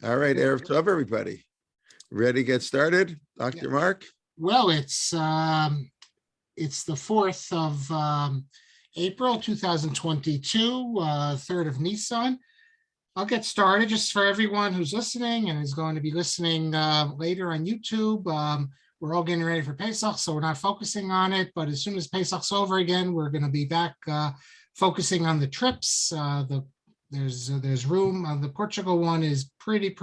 All right, Erev Tov, everybody. Ready to get started? Dr. Marc? Well, it's the 4th of April, 2022, 3rd of Nisan. I'll get started just for everyone who's listening and is going to be listening later on YouTube. We're all getting ready for Pesach, so we're not focusing on it. But as soon as Pesach's over again, we're going to be back focusing on the trips. There's room. The Portugal one is pretty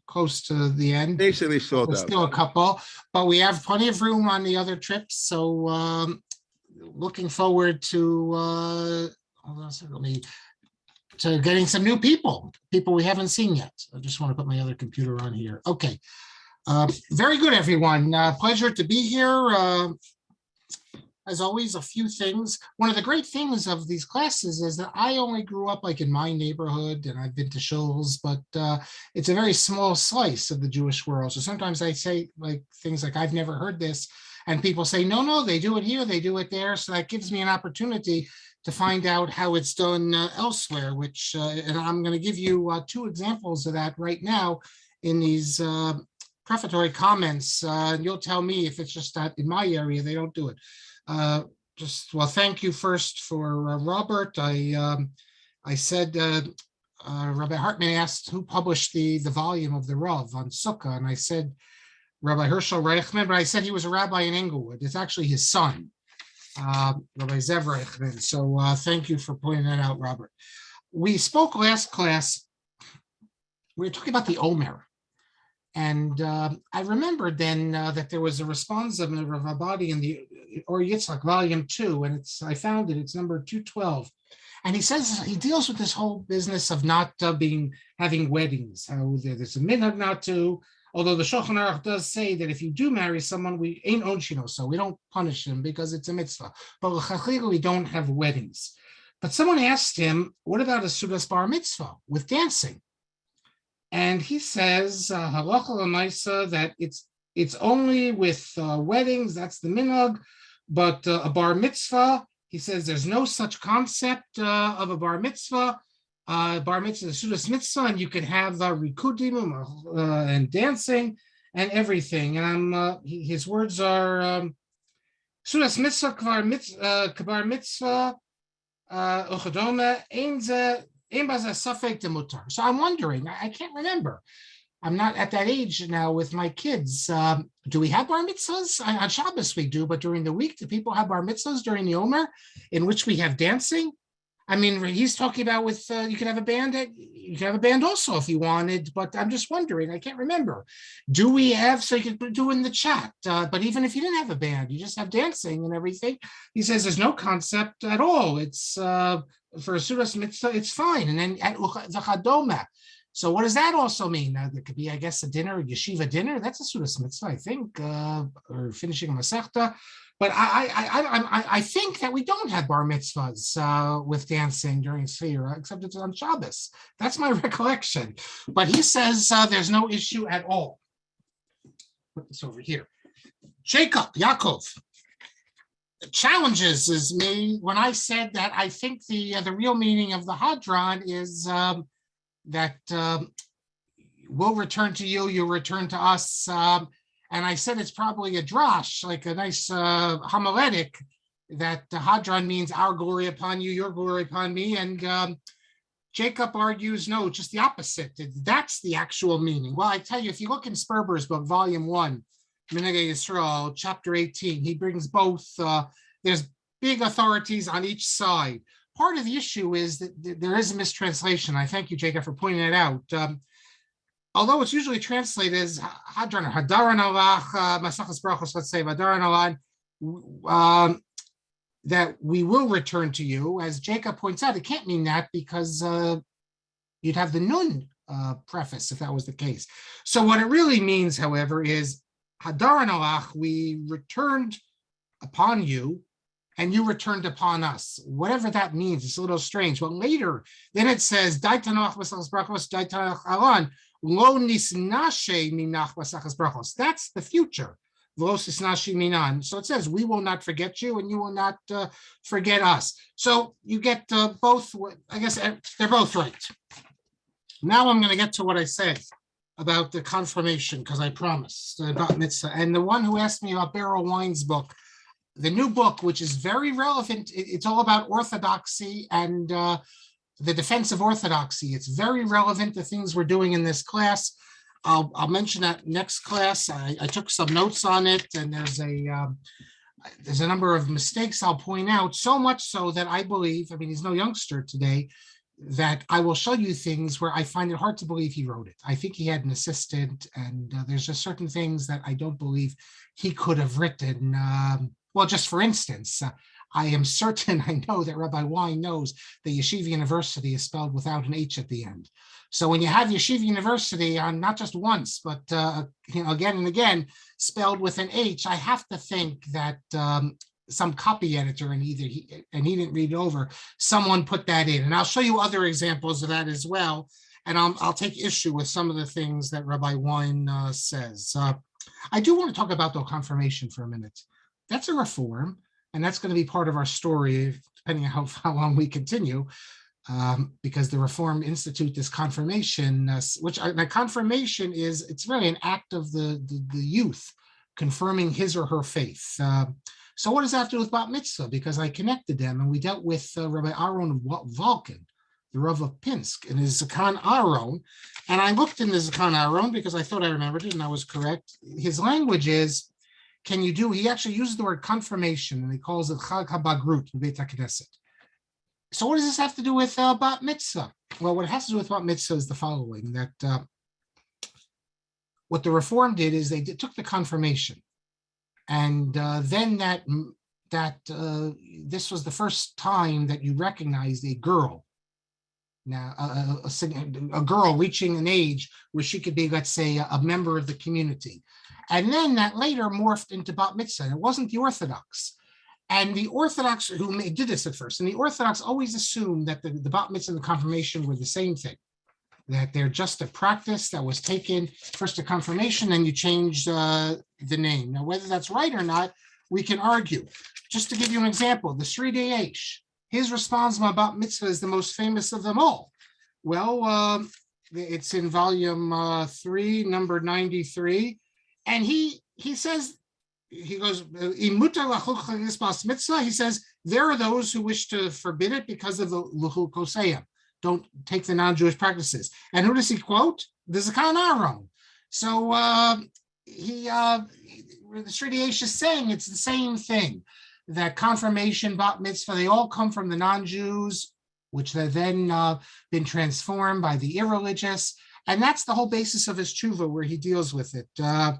close to the end. Basically sold out. There's still a couple, but we have plenty of room on the other trips. So looking forward to getting some new people we haven't seen yet. I just want to put my other computer on here. Okay. Very good, everyone. Pleasure to be here. As always, a few things. One of the great things of these classes is that I only grew up like in my neighborhood, and I've been to shuls, but it's a very small slice of the Jewish world. So sometimes I say like things like, I've never heard this, and people say, no, they do it here, they do it there. So that gives me an opportunity to find out how it's done elsewhere, which, and I'm going to give you 2 examples of that right now in these prefatory comments. And you'll tell me if it's just that in my area, they don't do it. Thank you first for Robert. I said, Rabbi Hartman asked who published the volume of the Rav on Sukkah, and I said Rabbi Herschel Reichman, but I said he was a rabbi in Englewood. It's actually his son, Rabbi Zev Reichman. So thank you for pointing that out, Robert. We spoke last class, we were talking about the Omer. And I remembered then that there was a response of Rav Abadi in the Or Yitzchak volume 2, and I found it's number 212. And he says he deals with this whole business of not having weddings. How there's a minhag not to, although the Shulchan Aruch does say that if you do marry someone, we ain't onshino, so we don't punish him because it's a mitzvah. But l'chachila, we don't have weddings. But someone asked him, what about a sudas bar mitzvah with dancing? And he says, halacha l'maisa, that it's only with weddings, that's the minhag, but a bar mitzvah, he says there's no such concept of a bar mitzvah. Bar mitzvah is sudas mitzvah, and you can have rikudim and dancing and everything. And his words are sudas mitzvah kvar mitzvah uchadome einze. So I'm wondering, I can't remember. I'm not at that age now with my kids. Do we have bar mitzvahs? On Shabbos we do, but during the week, do people have bar mitzvahs during the Omer in which we have dancing? I mean, he's talking about with, you can have a band, you can have a band also if you wanted, but I'm just wondering, I can't remember. Do we have, so you could do in the chat, but even if you didn't have a band, you just have dancing and everything. He says there's no concept at all. It's for a sudas mitzvah, it's fine. And then at Zachadoma. So what does that also mean? There could be, I guess, a dinner, a yeshiva dinner. That's a sudas mitzvah, I think, or finishing a masechta. But I think that we don't have bar mitzvahs with dancing during Sfira, except it's on Shabbos. That's my recollection. But he says there's no issue at all. Put this over here. Yaakov challenges is me when I said that I think the real meaning of the Hadron is that we'll return to you, you'll return to us. And I said it's probably a drash, like a nice homiletic, that the Hadron means our glory upon you, your glory upon me. And Jacob argues, no, just the opposite. That's the actual meaning. Well, I tell you, if you look in Sperber's book, volume 1, Minhagei Yisrael, chapter 18, he brings both. There's big authorities on each side. Part of the issue is that there is a mistranslation. I thank you, Jacob, for pointing it out. Although it's usually translated as Hadron or Hadaran Alach, Masachas Brachos, let's say, Hadaran Alach, that we will return to you. As Jacob points out, it can't mean that because you'd have the Nun preface if that was the case. So what it really means, however, is Hadaran Alach, we returned upon you, and you returned upon us. Whatever that means, it's a little strange. But later, then it says, Daitanach Masachas Brachos, Daitanach Alan. Lo nisnashe minach basachas brachos. That's the future. Lo nisnashe minan. So it says, we will not forget you, and you will not forget us. So you get both. I guess they're both right. Now I'm going to get to what I said about the confirmation, because I promised about mitzvah. And the one who asked me about Beryl Wine's book, the new book, which is very relevant, it's all about Orthodoxy and the defense of Orthodoxy. It's very relevant to things we're doing in this class. I'll mention that next class. I took some notes on it, and there's a number of mistakes I'll point out, so much so that I believe, I mean, he's no youngster today, that I will show you things where I find it hard to believe he wrote it. I think he had an assistant, and there's just certain things that I don't believe he could have written. Well, just for instance, I am certain, I know that Rabbi Wein knows that Yeshiva University is spelled without an H at the end. So when you have Yeshiva University on not just once, but again and again, spelled with an H, I have to think that some copy editor, and he didn't read it over, someone put that in. And I'll show you other examples of that as well. And I'll take issue with some of the things that Rabbi Wein says. I do want to talk about the confirmation for a minute. That's a reform, and that's going to be part of our story, depending on how long we continue, because the Reform institute this confirmation, which confirmation is, it's really an act of the youth confirming his or her faith. So what does that have to do with bat mitzvah? Because I connected them, and we dealt with Rabbi Aaron Volkin, the Rav of Pinsk, and his Zakan Aaron. And I looked in the Zakan Aaron because I thought I remembered it, and I was correct. His language is, he actually uses the word confirmation, and he calls it Chag HaBagrut Beit HaKnesset. So what does this have to do with bat mitzvah? Well, what it has to do with bat mitzvah is the following, that what the Reform did is they took the confirmation, and then this was the first time that you recognized a girl. Now, a girl reaching an age where she could be, let's say, a member of the community. And then that later morphed into bat mitzvah. It wasn't the Orthodox. And the Orthodox who did this at first, and the Orthodox always assumed that the bat mitzvah and the confirmation were the same thing, that they're just a practice that was taken first to confirmation, and you change the name. Now, whether that's right or not, we can argue. Just to give you an example, the Sri Dayesh, his response to bat mitzvah is the most famous of them all. Well, it's in volume 3, number 93. And he says, he goes, he says, there are those who wish to forbid it because of the luchul koseyim. Don't take the non-Jewish practices. And who does he quote? The Zakan Aaron. So the Sri Dayesh is saying it's the same thing, that confirmation, bat mitzvah, they all come from the non-Jews, which have then been transformed by the irreligious. And that's the whole basis of his tshuva, where he deals with it. So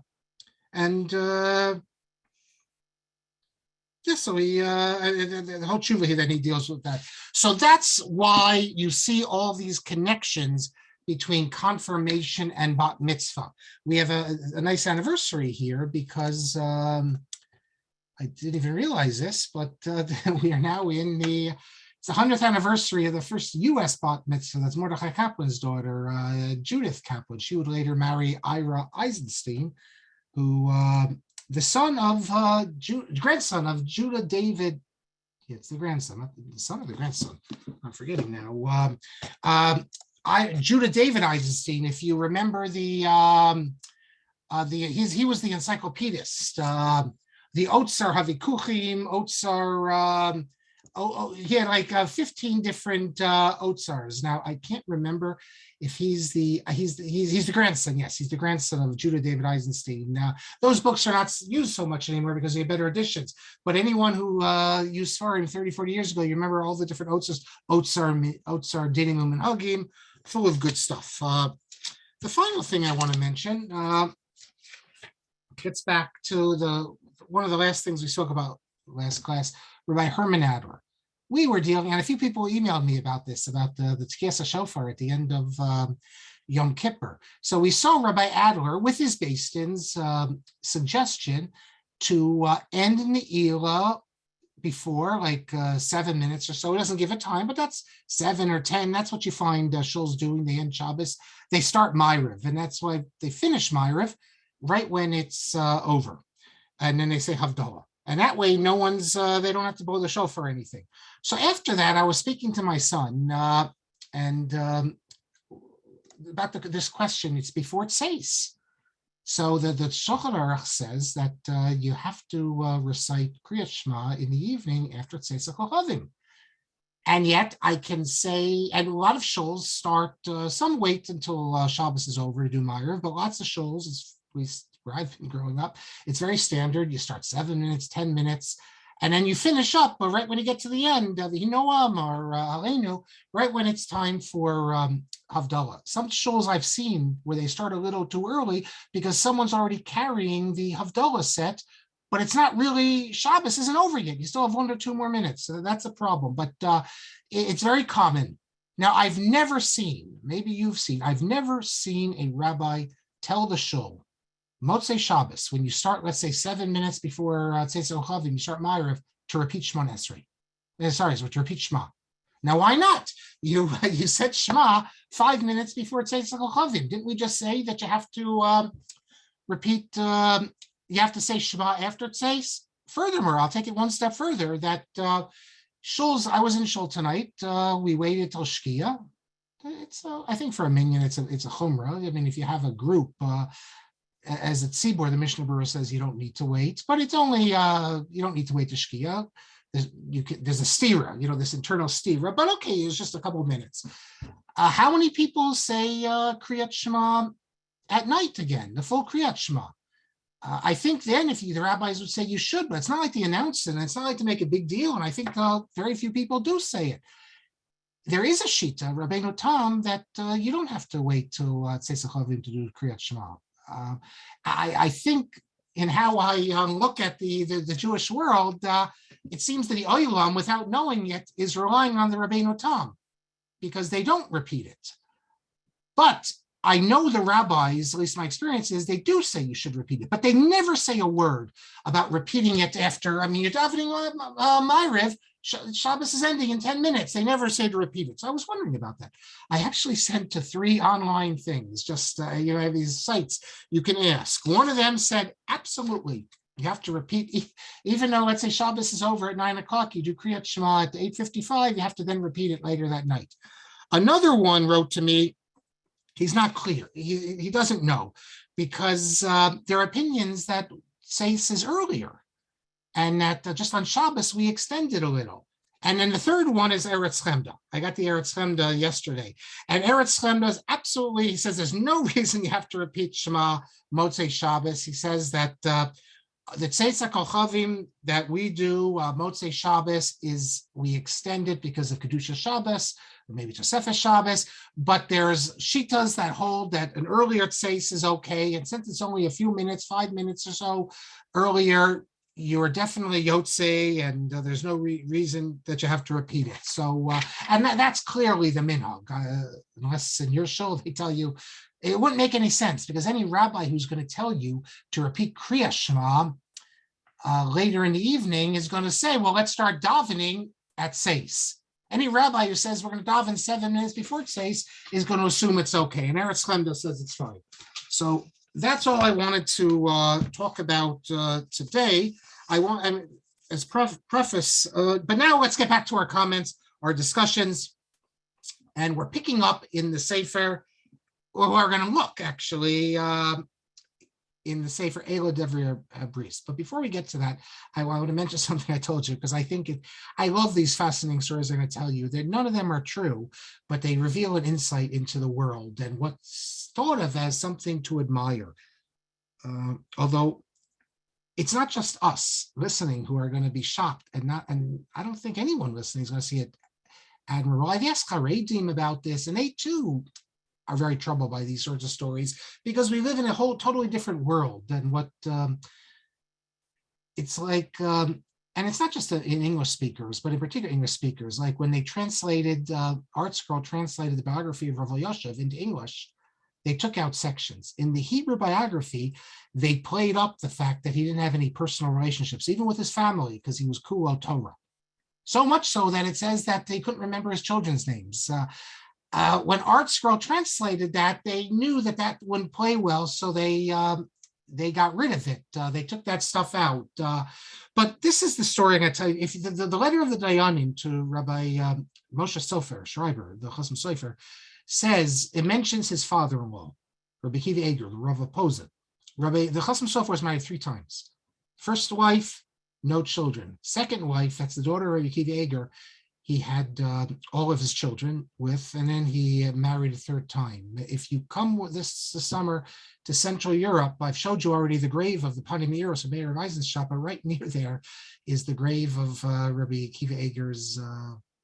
the whole tshuva then he deals with that. So that's why you see all these connections between confirmation and bat mitzvah. We have a nice anniversary here because I didn't even realize this, but we are now in it's the 100th anniversary of the first U.S. bat mitzvah. That's Mordechai Kaplan's daughter, Judith Kaplan. She would later marry Ira Eisenstein, who the grandson of Judah David. It's the grandson, not the son of the grandson. I'm forgetting now. Judah David Eisenstein. If you remember he was the encyclopedist. The Otsar Havikuchim, Otsar. He had like 15 different Otsars. Now I can't remember if he's the grandson. Yes, he's the grandson of Judah David Eisenstein. Now those books are not used so much anymore because they have better editions. But anyone who used Sfarim 30, 40 years ago, you remember all the different Otsars, Otsar, Dinim, and Hagim, full of good stuff. The final thing I want to mention gets back to one of the last things we spoke about last class, Rabbi Herman Adler. We were dealing, and a few people emailed me about this, about the Tkiyas Shofar at the end of Yom Kippur. So we saw Rabbi Adler with his Beis-Din's suggestion to end Ne'ilah before like 7 minutes or so. It doesn't give a time, but that's 7 or 10. That's what you find shuls doing. They end Shabbos. They start Ma'ariv, and that's why they finish Ma'ariv right when it's over. And then they say Havdalah. And that way, no one's, they don't have to blow the shofar or anything. So after that, I was speaking to my son, and about this question, it's before it says. So the Shulchan Aruch says that you have to recite Kriyat Shema in the evening after Tzeis HaKohavim. And yet I can say, and a lot of shuls start, some wait until Shabbos is over to do Ma'ariv, but lots of shuls, where I've been growing up, it's very standard. You start 7 minutes, 10 minutes, and then you finish up right when you get to the end of the Hinoam or Aleinu, right when it's time for Havdalah. Some shuls I've seen where they start a little too early because someone's already carrying the Havdalah set, but it's not really, Shabbos isn't over yet. You still have 1 or 2 more minutes. So that's a problem, but it's very common. Now, I've never seen, maybe you've seen, I've never seen a rabbi tell the shul, Motzei Shabbos, when you start, let's say 7 minutes before Tzeis HaKohavim, you start Ma'ariv, to repeat Shema Esrei. To repeat Shema. Now, why not? You said Shema 5 minutes before Tzeis HaKohavim. Didn't we just say that you have to repeat, you have to say Shema after Tzeis? Furthermore, I'll take it one step further, that shuls, I was in shul tonight, we waited till Shkia. It's, I think for a minyan, it's a chumrah. I mean, if you have a group, as at Tzibor, the Mishnah Berurah says you don't need to wait, but it's only, you don't need to wait to Shkia. There's a stira, this internal stira, but okay, it's just a couple of minutes. How many people say Kriyat Shema at night again, the full Kriyat Shema? I think then if the rabbis would say you should, but it's not like they announce it, and it's not like to make a big deal, and I think very few people do say it. There is a shita, Rabbeinu Tam, that you don't have to wait till Tzeis HaKohavim to do Kriyat Shema. I think in how I look at the Jewish world, it seems that the Olam, without knowing it, is relying on the Rabbeinu Tam because they don't repeat it. But I know the rabbis, at least my experience is, they do say you should repeat it, but they never say a word about repeating it after. I mean, you're davening Ma'ariv, Shabbos is ending in 10 minutes. They never say to repeat it. So I was wondering about that. I actually sent to 3 online things, just, have these sites you can ask. One of them said, absolutely, you have to repeat, even though, let's say Shabbos is over at 9 o'clock, you do Kriyat Shema at 8:55, you have to then repeat it later that night. Another one wrote to me, he's not clear. He doesn't know, because there are opinions that Tzeis is earlier, and that just on Shabbos we extended a little. And then the third one is Eretz Chemda. I got the Eretz Chemda yesterday. And Eretz Chemda is absolutely, he says there's no reason you have to repeat Shema Motzei Shabbos. He says that the Tzeis HaKohavim that we do Motzei Shabbos is, we extend it because of Kedusha Shabbos, or maybe Tosefes Shabbos, but there's shitas that hold that an earlier Tzeis is okay. And since it's only a few minutes, 5 minutes or so earlier, you're definitely Yotze, and there's no reason that you have to repeat it. So, and that's clearly the minhag, unless in your show they tell you, it wouldn't make any sense, because any rabbi who's going to tell you to repeat Kriyat Shema later in the evening is going to say, well, let's start davening at Tzeis. Any rabbi who says we're going to daven 7 minutes before Tzeis is going to assume it's okay. And Eretz Chemda says it's fine. So that's all I wanted to talk about today. I want, as preface, but now let's get back to our comments, our discussions, and we're picking up in the Sefer, or we're going to look actually in the Sefer Eleh Divrei. But before we get to that, I want to mention something I told you, because I think I love these fascinating stories I'm going to tell you. That none of them are true, but they reveal an insight into the world and what's thought of as something to admire. Although it's not just us listening who are going to be shocked, and I don't think anyone listening is going to see it admirable. I've asked Haredim about this, and they too are very troubled by these sorts of stories, because we live in a whole totally different world than what it's like. And it's not just in English speakers, but in particular English speakers, like when they translated, ArtScroll translated the biography of Rav Elyashiv into English, they took out sections. In the Hebrew biography, they played up the fact that he didn't have any personal relationships, even with his family, because he was Kulo Torah. So much so that it says that they couldn't remember his children's names. When ArtScroll translated that, they knew that that wouldn't play well, so they got rid of it. They took that stuff out. But this is the story I'm going to tell you. If the letter of the Dayanim to Rabbi Moshe Sofer, Schreiber, the Hatam Sofer, says, it mentions his father-in-law, Rabbi Akiva Eger, the Rav of Posen. The Hatam Sofer was married 3 times. First wife, no children. Second wife, that's the daughter of Rabbi Akiva Eger, he had all of his children with, and then he married a 3rd time. If you come this summer to Central Europe, I've showed you already the grave of the Panimiros of Meir Eisenshop, but right near there is the grave of Rabbi Akiva Eger's,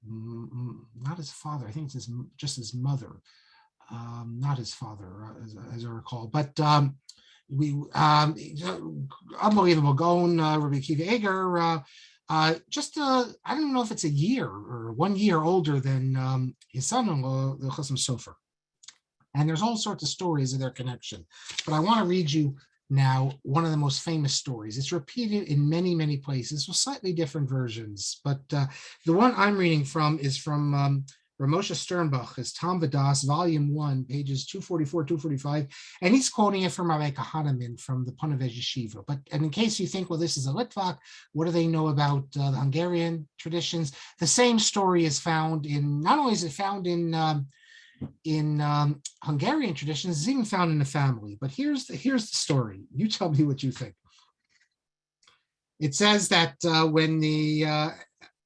not his father, I think it's just his mother, not his father, as I recall, but unbelievable Gaon, Rabbi Akiva Eger, I don't know if it's a year or 1 year older than his son-in-law, the Hatam Sofer. And there's all sorts of stories of their connection. But I want to read you now one of the most famous stories. It's repeated in many, many places with slightly different versions. But the one I'm reading from is from Ramosha Sternbach, his Tam Vadas, Volume 1, pages 244, 245, and he's quoting it from Rabbi Kahanaman from the Ponevezh Yeshiva. And in case you think, well, this is a Litvak, what do they know about the Hungarian traditions? The same story is found in, not only is it found in Hungarian traditions, it's even found in the family. But here's the story. You tell me what you think. It says that when the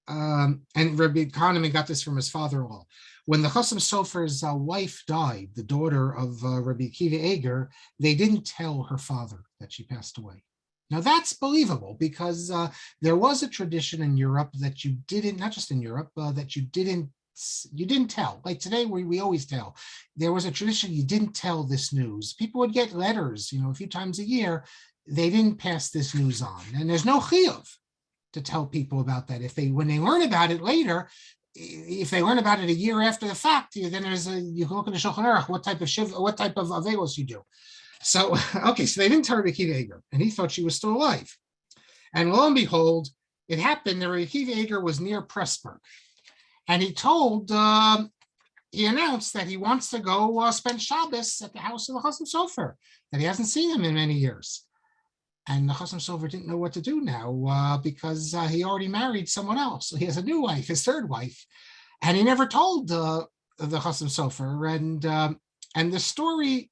and Rabbi Kahneman got this from his father-in-law. When the Hatam Sofer's wife died, the daughter of Rabbi Akiva Eger, they didn't tell her father that she passed away. Now that's believable because there was a tradition in Europe that you didn't, not just in Europe, that you didn't tell. Like today, we always tell. There was a tradition you didn't tell this news. People would get letters, a few times a year. They didn't pass this news on, and there's no chiyuv to tell people about that. When they learn about it later, if they learn about it a year after the fact, then you can look in the Shulchan Aruch what type of avelos you do. So okay, so they didn't tell Rabbi Akiva Eger, and he thought she was still alive. And lo and behold, it happened that Rabbi Akiva Eger was near Pressburg, and he announced that he wants to go spend Shabbos at the house of the Hatam Sofer, that he hasn't seen him in many years. And the Hatam Sofer didn't know what to do now because he already married someone else. So he has a new wife, his 3rd wife, and he never told the Hatam Sofer. And the story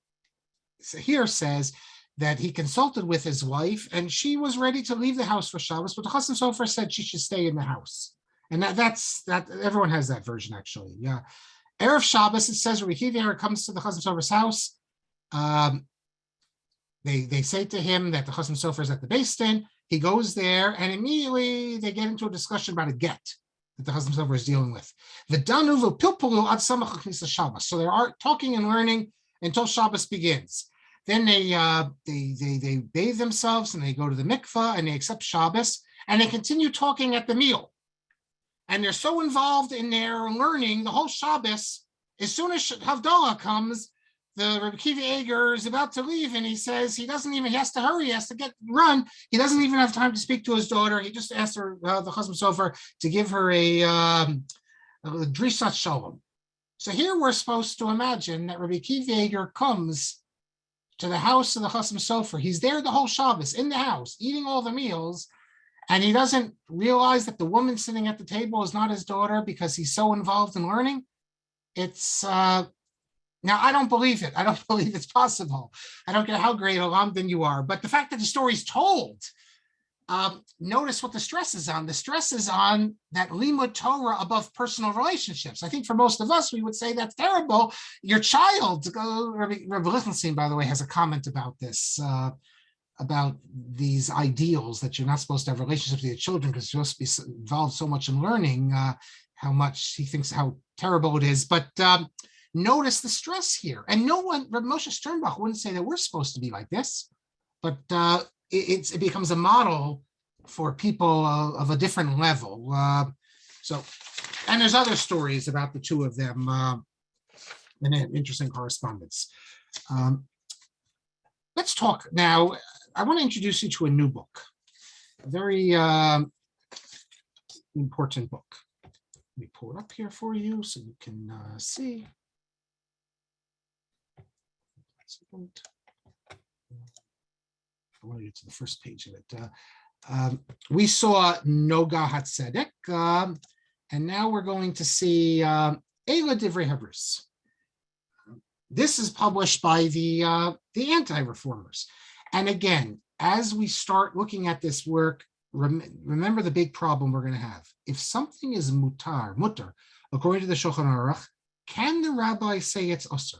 here says that he consulted with his wife, and she was ready to leave the house for Shabbos, but the Hatam Sofer said she should stay in the house. And that's everyone has that version actually. Yeah, Erev Shabbos, it says Rabbi Akiva Eger comes to the Hatam Sofer's house. They say to him that the Hatam Sofer is at the Beis Din. He goes there, and immediately they get into a discussion about a get that the Hatam Sofer is dealing with. So they are talking and learning until Shabbos begins. Then they bathe themselves and they go to the mikvah and they accept Shabbos and they continue talking at the meal. And they're so involved in their learning the whole Shabbos. As soon as Havdalah comes, the Rabbi Akiva Eger is about to leave, and he says he has to hurry, he has to run. He doesn't even have time to speak to his daughter. He just asked her, the Hatam Sofer, to give her a drisat shalom. So here we're supposed to imagine that Rabbi Akiva Eger comes to the house of the Hatam Sofer. He's there the whole Shabbos, in the house, eating all the meals, and he doesn't realize that the woman sitting at the table is not his daughter because he's so involved in learning. It's... Now, I don't believe it. I don't believe it's possible. I don't care how great a lamdan you are. But the fact that the story's told, notice what the stress is on. The stress is on that limud Torah above personal relationships. I think for most of us, we would say that's terrible. Your child, Rabbi Lichtenstein, by the way, has a comment about this, about these ideals that you're not supposed to have relationships with your children because you're supposed to be involved so much in learning, how much he thinks how terrible it is. But notice the stress here. And no one, Rabbi Moshe Sternbach wouldn't say that we're supposed to be like this, but it becomes a model for people of a different level. And there's other stories about the two of them in an interesting correspondence. Let's talk now. I want to introduce you to a new book, a very important book. Let me pull it up here for you so you can see. I want to get to the first page of it. We saw Noga HaTzedek, and now we're going to see Eleh Divrei. this is published by the anti-reformers. And again, as we start looking at this work, remember the big problem we're going to have. If something is mutter, according to the Shulchan Aruch, can the rabbi say it's usher?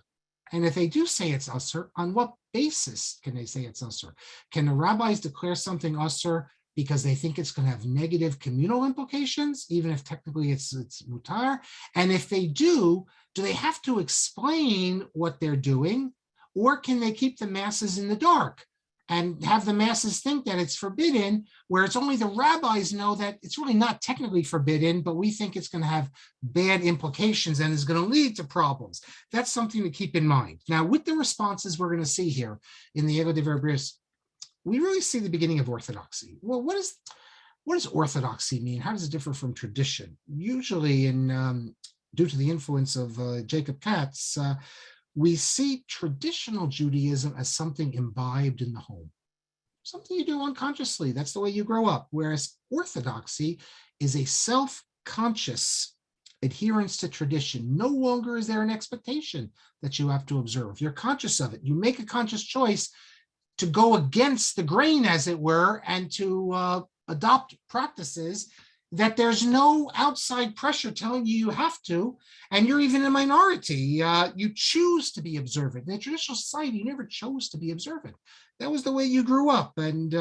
And if they do say it's usher, on what basis can they say it's usher? Can the rabbis declare something usher because they think it's going to have negative communal implications, even if technically it's mutar? And if they do they have to explain what they're doing, or can they keep the masses in the dark and have the masses think that it's forbidden, where it's only the rabbis know that it's really not technically forbidden, but we think it's going to have bad implications and is going to lead to problems? That's something to keep in mind. Now, with the responses we're going to see here in the Eleh Divrei, we really see the beginning of orthodoxy. Well, what does orthodoxy mean? How does it differ from tradition? Usually, due to the influence of Jacob Katz, we see traditional Judaism as something imbibed in the home, something you do unconsciously. That's the way you grow up. Whereas orthodoxy is a self-conscious adherence to tradition. No longer is there an expectation that you have to observe. You're conscious of it. You make a conscious choice to go against the grain, as it were, and to adopt practices that there's no outside pressure telling you have to, and you're even a minority. You choose to be observant. In the traditional society, you never chose to be observant. That was the way you grew up, and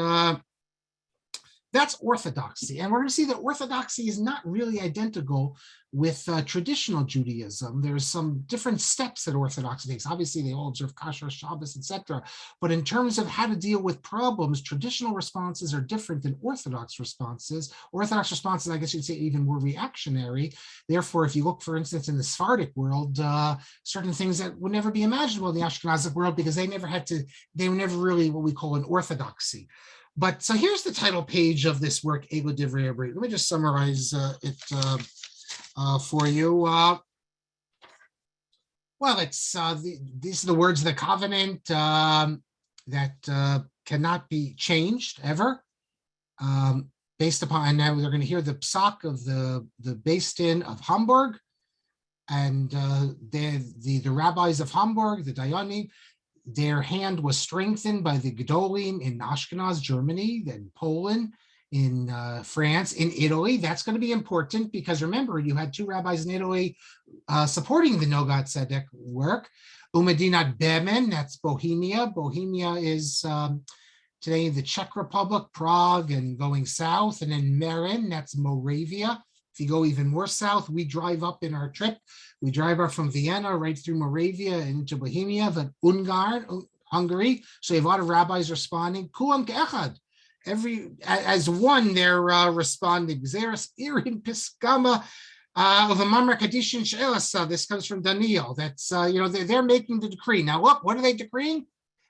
that's orthodoxy. And we're going to see that orthodoxy is not really identical with traditional Judaism. There's some different steps that orthodoxy takes. Obviously, they all observe Kasher, Shabbos, etc. But in terms of how to deal with problems, traditional responses are different than Orthodox responses. Orthodox responses, I guess you'd say, even more reactionary. Therefore, if you look, for instance, in the Sephardic world, certain things that would never be imaginable in the Ashkenazic world, because they were never really what we call an orthodoxy. But so here's the title page of this work, Eleh Divrei. Let me just summarize it for you. Well, it's these are the words of the covenant that cannot be changed ever, based upon. And now they're going to hear the psak of the Beis Din of Hamburg, and the rabbis of Hamburg, the Dayanim. Their hand was strengthened by the Gedolim in Ashkenaz, Germany, then Poland, in France, in Italy. That's going to be important because remember, you had two rabbis in Italy supporting the Nogat Tzedek work. Umedinat Bemen, that's Bohemia. Bohemia is today the Czech Republic, Prague, and going south. And then Meren, that's Moravia. If you go even more south, we drive up in our trip. We drive up from Vienna right through Moravia into Bohemia, then Hungary. So you have a lot of rabbis responding. Kulam ke'echad. As one, they're responding. Zeres irin piskama of a mamar kadishin she'elasa. This comes from Daniel. That's they're making the decree. Now look, what are they decreeing?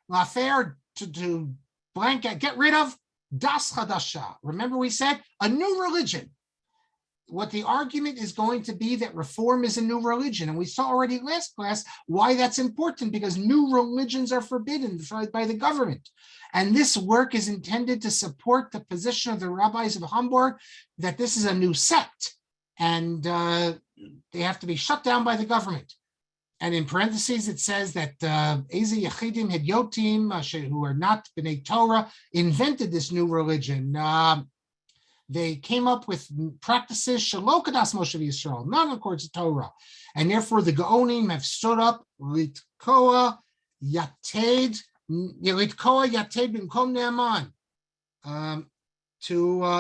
L'affaire to blanket, get rid of das chadasha. Remember we said a new religion. What the argument is going to be that reform is a new religion. And we saw already last class why that's important, because new religions are forbidden by the government. And this work is intended to support the position of the rabbis of Hamburg that this is a new sect and they have to be shut down by the government. And in parentheses, it says that Eze Yechidim Hedyotim, who are not B'nai Torah, invented this new religion. They came up with practices shelo kadas Moshe Yisrael, not in accordance with Torah, and therefore the Gaonim have stood up litkoa yated b'mkom ne'aman.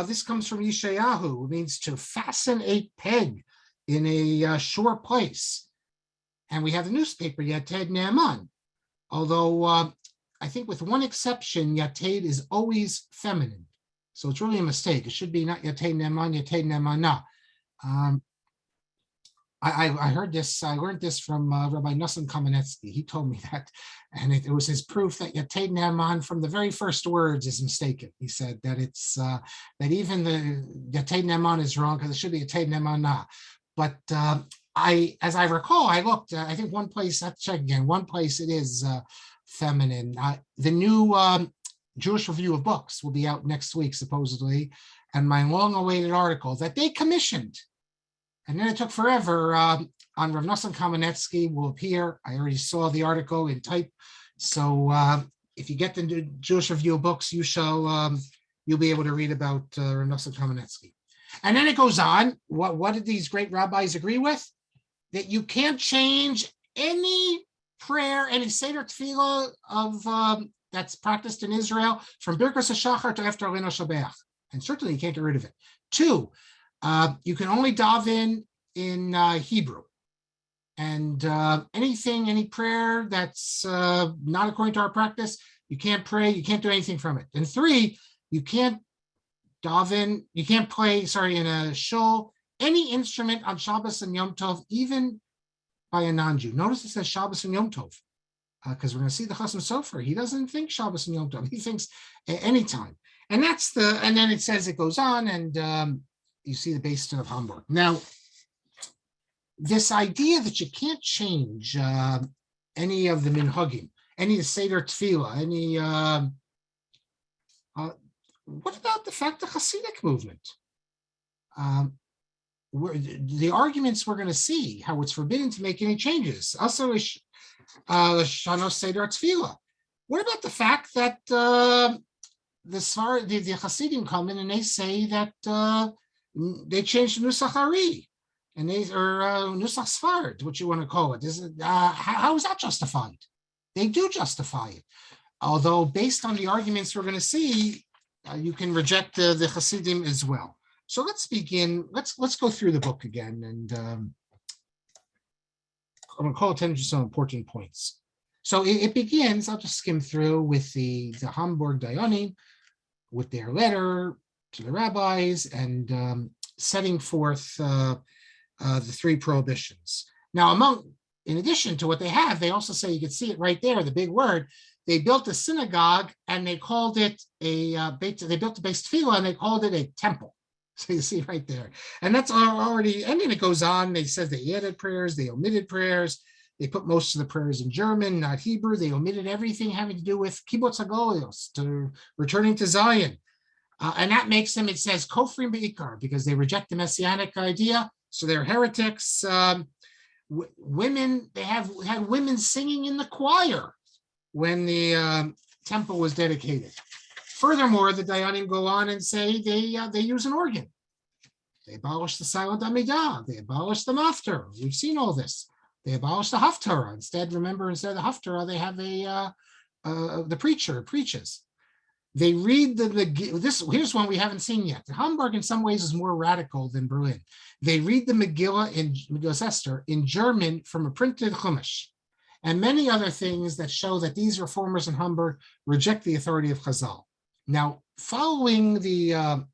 This comes from Yeshayahu. It means to fasten a peg in a sure place, and we have the newspaper Yated Ne'aman. Although I think with one exception, Yated is always feminine. So it's really a mistake. It should be not Yated Ne'aman, Yated Ne'amana. I heard this, I learned this from Rabbi Nosson Kamenetsky. He told me that, and it was his proof that Yated Ne'aman from the very first words is mistaken. He said that it's, that even the Yated Ne'aman is wrong because it should be Yated Ne'amana. But as I recall, I looked, I think one place, I'll check again, one place it is feminine. The new Jewish Review of Books will be out next week, supposedly, and my long-awaited article that they commissioned, and then it took forever, on Rav Nosson Kamenetsky will appear. I already saw the article in type. So if you get the Jewish Review of Books, you'll be able to read about Rav Nosson Kamenetsky. And then it goes on. What did these great rabbis agree with? That you can't change any prayer, any Seder Tefillah of that's practiced in Israel from Birkas HaShachar to after Alenu Shabbat. And certainly you can't get rid of it. 2, you can only daven in Hebrew. And any prayer that's not according to our practice, you can't pray, you can't do anything from it. And 3, you can't daven, you can't play, in a shul, any instrument on Shabbos and Yom Tov, even by a non-Jew. Notice it says Shabbos and Yom Tov, because we're going to see the Hatam Sofer. He doesn't think Shabbos and Yom Tov. He thinks anytime. And then it says it goes on, and you see the Beis Din of Hamburg. Now, this idea that you can't change any of the minhagim, any of the Seder Tefillah, what about the fact the Hasidic movement? The arguments we're going to see how it's forbidden to make any changes. Also, Shana Seder Tefillah. What about the fact that the Hasidim come in and they say that they changed the Nusach Ari, and Nusach Sfard, what you want to call it? How is that justified? They do justify it, although based on the arguments we're going to see, you can reject the Hasidim as well. So let's begin. Let's go through the book again, and I'm going to call attention to some important points. So it begins. I'll just skim through with the Hamburg Dayanim, with their letter to the rabbis, and setting forth the 3 prohibitions. Now, in addition to what they have, they also say, you can see it right there, the big word. They built a synagogue and they called it they built a Beis Tefillah and they called it a temple. So you see right there. And that's already, and then it goes on. They said they added prayers, they omitted prayers. They put most of the prayers in German, not Hebrew. They omitted everything having to do with Kibbutz HaGolios, to returning to Zion. And that makes them, it says, Kofrim Be'ikar, because they reject the messianic idea. So they're heretics. Women, they had women singing in the choir when the temple was dedicated. Furthermore, the Dayanim go on and say they use an organ. They abolished the silent Amidah. They abolished the Maftar. We've seen all this. They abolished the Haftarah. Instead of the Haftarah, they have the preacher preaches. They read here's one we haven't seen yet. Hamburg in some ways is more radical than Berlin. They read the Megillah Esther in German from a printed Chumash, and many other things that show that these reformers in Hamburg reject the authority of Chazal. Now, following the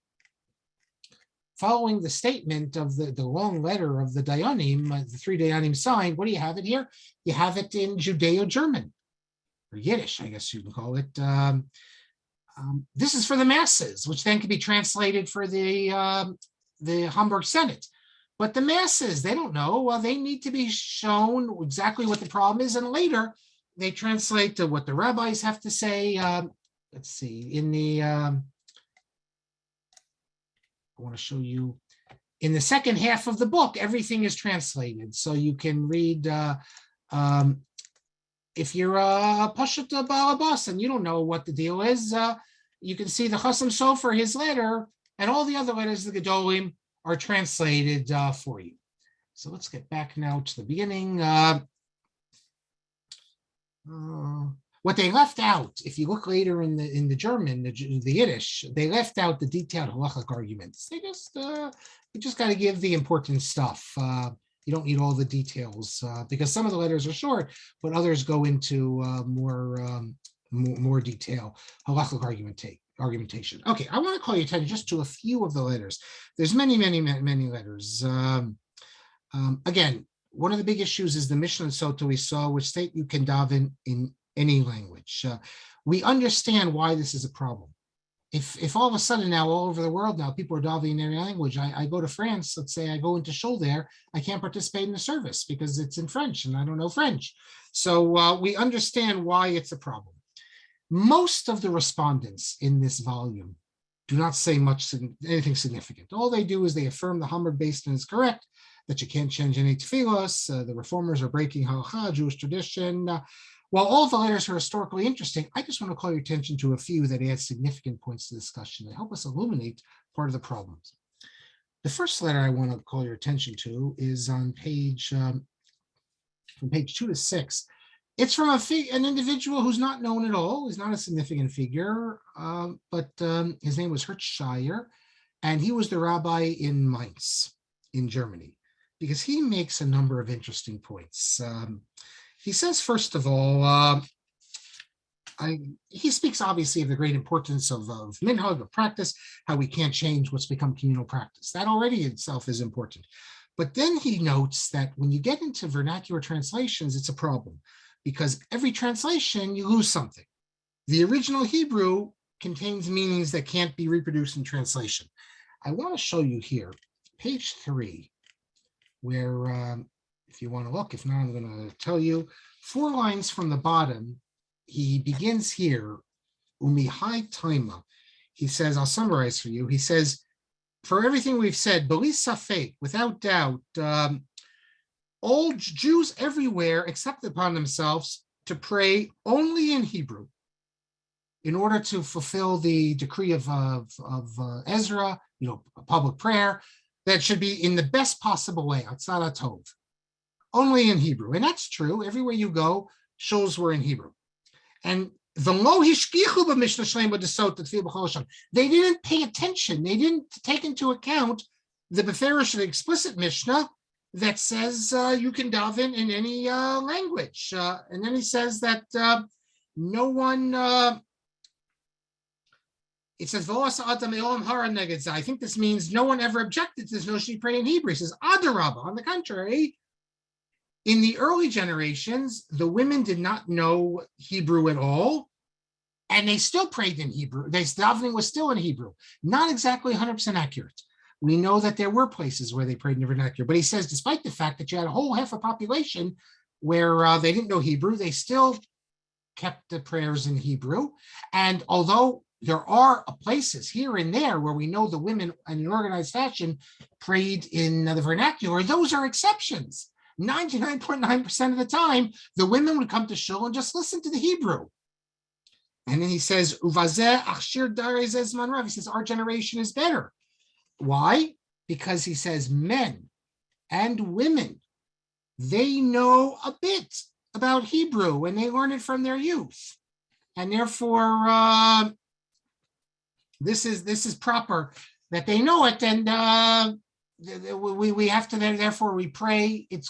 statement of the long letter of the Dayanim, the 3 Dayanim signed, what do you have it here? You have it in Judeo-German, or Yiddish, I guess you can call it. This is for the masses, which then can be translated for the Hamburg Senate. But the masses, they don't know. Well, they need to be shown exactly what the problem is, and later they translate to what the rabbis have to say. Let's see, I want to show you, in the second half of the book, everything is translated. So you can read, if you're a Pashat Balabas and you don't know what the deal is, you can see the Hatam Sofer, his letter, and all the other letters of the Gedolim are translated for you. So let's get back now to the beginning. What they left out, if you look later in the German, the Yiddish, they left out the detailed halachic arguments. They you just got to give the important stuff. You don't need all the details because some of the letters are short, but others go into more detail, halachic argumentation. Okay, I want to call your attention just to a few of the letters. There's many letters. Again, one of the big issues is the Mishnah and Sota we saw, which state you can daven in any language. We understand why this is a problem. If all of a sudden now all over the world now people are davening in any language, I go to France, let's say I go into shul there, I can't participate in the service because it's in French and I don't know French. So we understand why it's a problem. Most of the respondents in this volume do not say anything significant. All they do is they affirm the Hammer Basin is correct, that you can't change any tefillos. The reformers are breaking halacha, Jewish tradition. While all of the letters are historically interesting, I just want to call your attention to a few that add significant points to discussion that help us illuminate part of the problems. The first letter I want to call your attention to is on from page 2 to 6. It's from an individual who's not known at all. He's not a significant figure, but his name was Herzshire, and he was the rabbi in Mainz, in Germany, because he makes a number of interesting points. He says, first of all, he speaks obviously of the great importance of minhag, of practice, how we can't change what's become communal practice. That already itself is important. But then he notes that when you get into vernacular translations, it's a problem, because every translation, you lose something. The original Hebrew contains meanings that can't be reproduced in translation. I want to show you here, page 3, where if you want to look, if not, I'm going to tell you, 4 lines from the bottom, he begins here, Umihai Taima. He says, I'll summarize for you. He says, for everything we've said, beli safek, without doubt, all Jews everywhere accept upon themselves to pray only in Hebrew in order to fulfill the decree of Ezra, a public prayer that should be in the best possible way, outside Tov, only in Hebrew. And that's true. Everywhere you go, shows were in Hebrew. And they didn't pay attention. They didn't take into account the beferish, the explicit Mishnah that says you can daven in any language. And then he says that no one, it says, I think this means no one ever objected to this notion you pray in Hebrew. He says, Adarabah, on the contrary, in the early generations, the women did not know Hebrew at all, and they still prayed in Hebrew. Their davening was still in Hebrew. Not exactly 100% accurate. We know that there were places where they prayed in the vernacular, but he says, despite the fact that you had a whole half a population where they didn't know Hebrew, they still kept the prayers in Hebrew. And although there are places here and there where we know the women in an organized fashion prayed in the vernacular, those are exceptions. 99.9% of the time, the women would come to shul and just listen to the Hebrew. And then he says, he says, our generation is better. Why? Because he says men and women, they know a bit about Hebrew and they learn it from their youth. And therefore, this is proper that they know it. And we have to, therefore we pray. It's